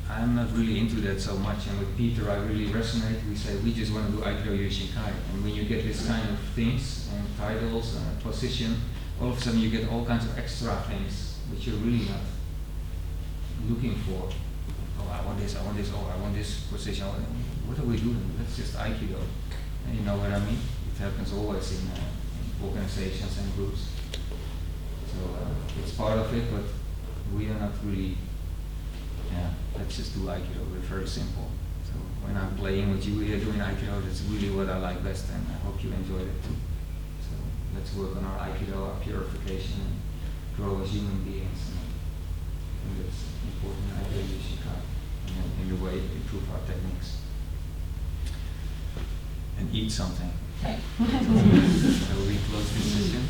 I'm not really into that so much. And with Peter, I really resonate. We say we just want to do Aikido Yuishinkai, and when you get this kind of things and titles and position, all of a sudden you get all kinds of extra things which you're really not looking for. Oh, I want this, oh, I want this position. What are we doing? That's just Aikido. And you know what I mean? It happens always in organizations and groups. So it's part of it, but we are not really, let's just do Aikido. We're very simple. So when I'm playing with you here doing Aikido, that's really what I like best, and I hope you enjoyed it too. So let's work on our Aikido, our purification, and grow as human beings. I think that's important in Aikido Yuishinkai, and in the way to improve our techniques. And eat something. So we close this session.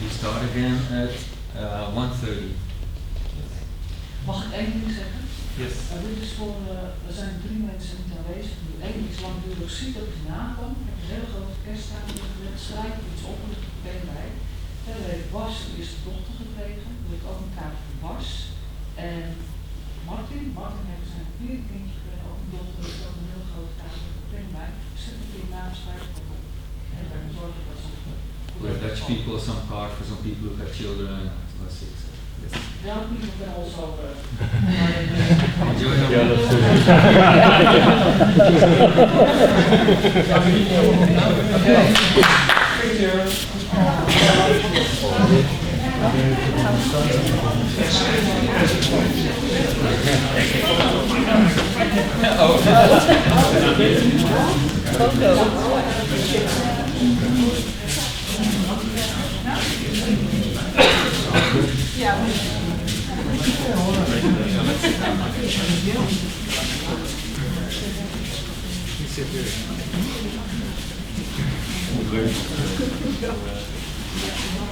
We start again at 1:30. Mag ik één ding zeggen? Yes. Dit is voor, er zijn 3 mensen niet aanwezig. Eén is langdurig ziek dat hij nakomt. Ik heb een hele grote kersttaart neergelegd, schrijf iets op en er meteen bij. Verder heeft Bas een eerste dochter gekregen. Er ligt ook een kaart van Bas. En Martin heeft zijn vierde kindje gekregen, ook een dochter, er ligt ook een hele grote kaart meteen bij. Zet het in je naam, schrijf het op. En daar zorgen dat ze. We have Dutch people, some card for some people who have children. Yes. Well, people can also Enjoy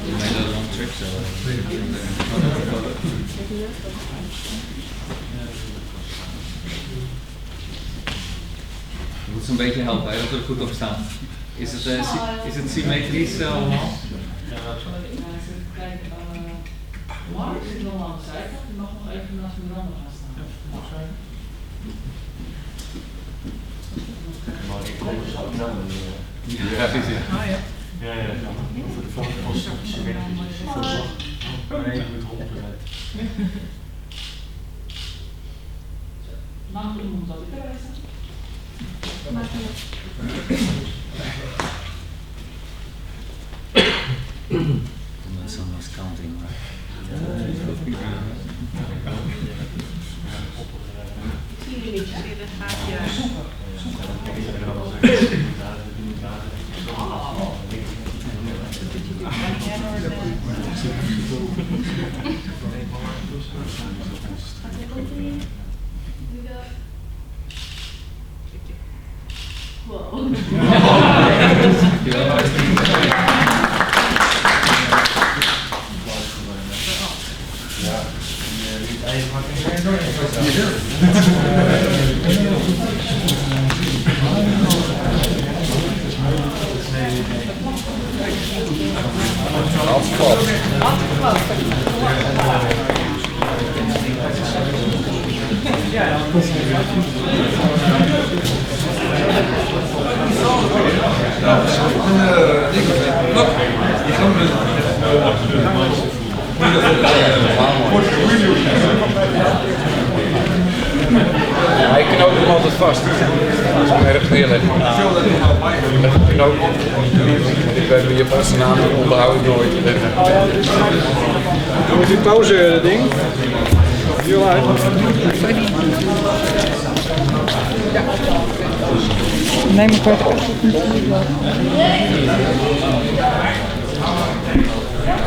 You made a long trip, so je moet zo'n beetje helpen, hè, dat we er goed op staan. Is het symmetrisch allemaal? Kijk, Mark zit nog aan de zijkant, die mag nog even naast Miranda gaan staan. Maar ik kom er zo naar beneden. Ja. Voor de volgende als symmetrisch. Nee, goed 100%. Mag je iemand dat ik erbij sta? Someone's counting, right? Hij knoopt hem altijd vast. Dat is erg neerleggen. Knoop. We hebben Japanse namen, onthoud ik nooit. Met die pauze ding. Heel uit. Neem een kwart.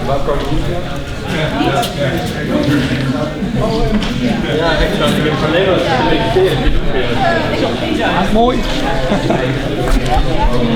Waar kan je Ja, ik heb alleen maar mediteren. Mooi.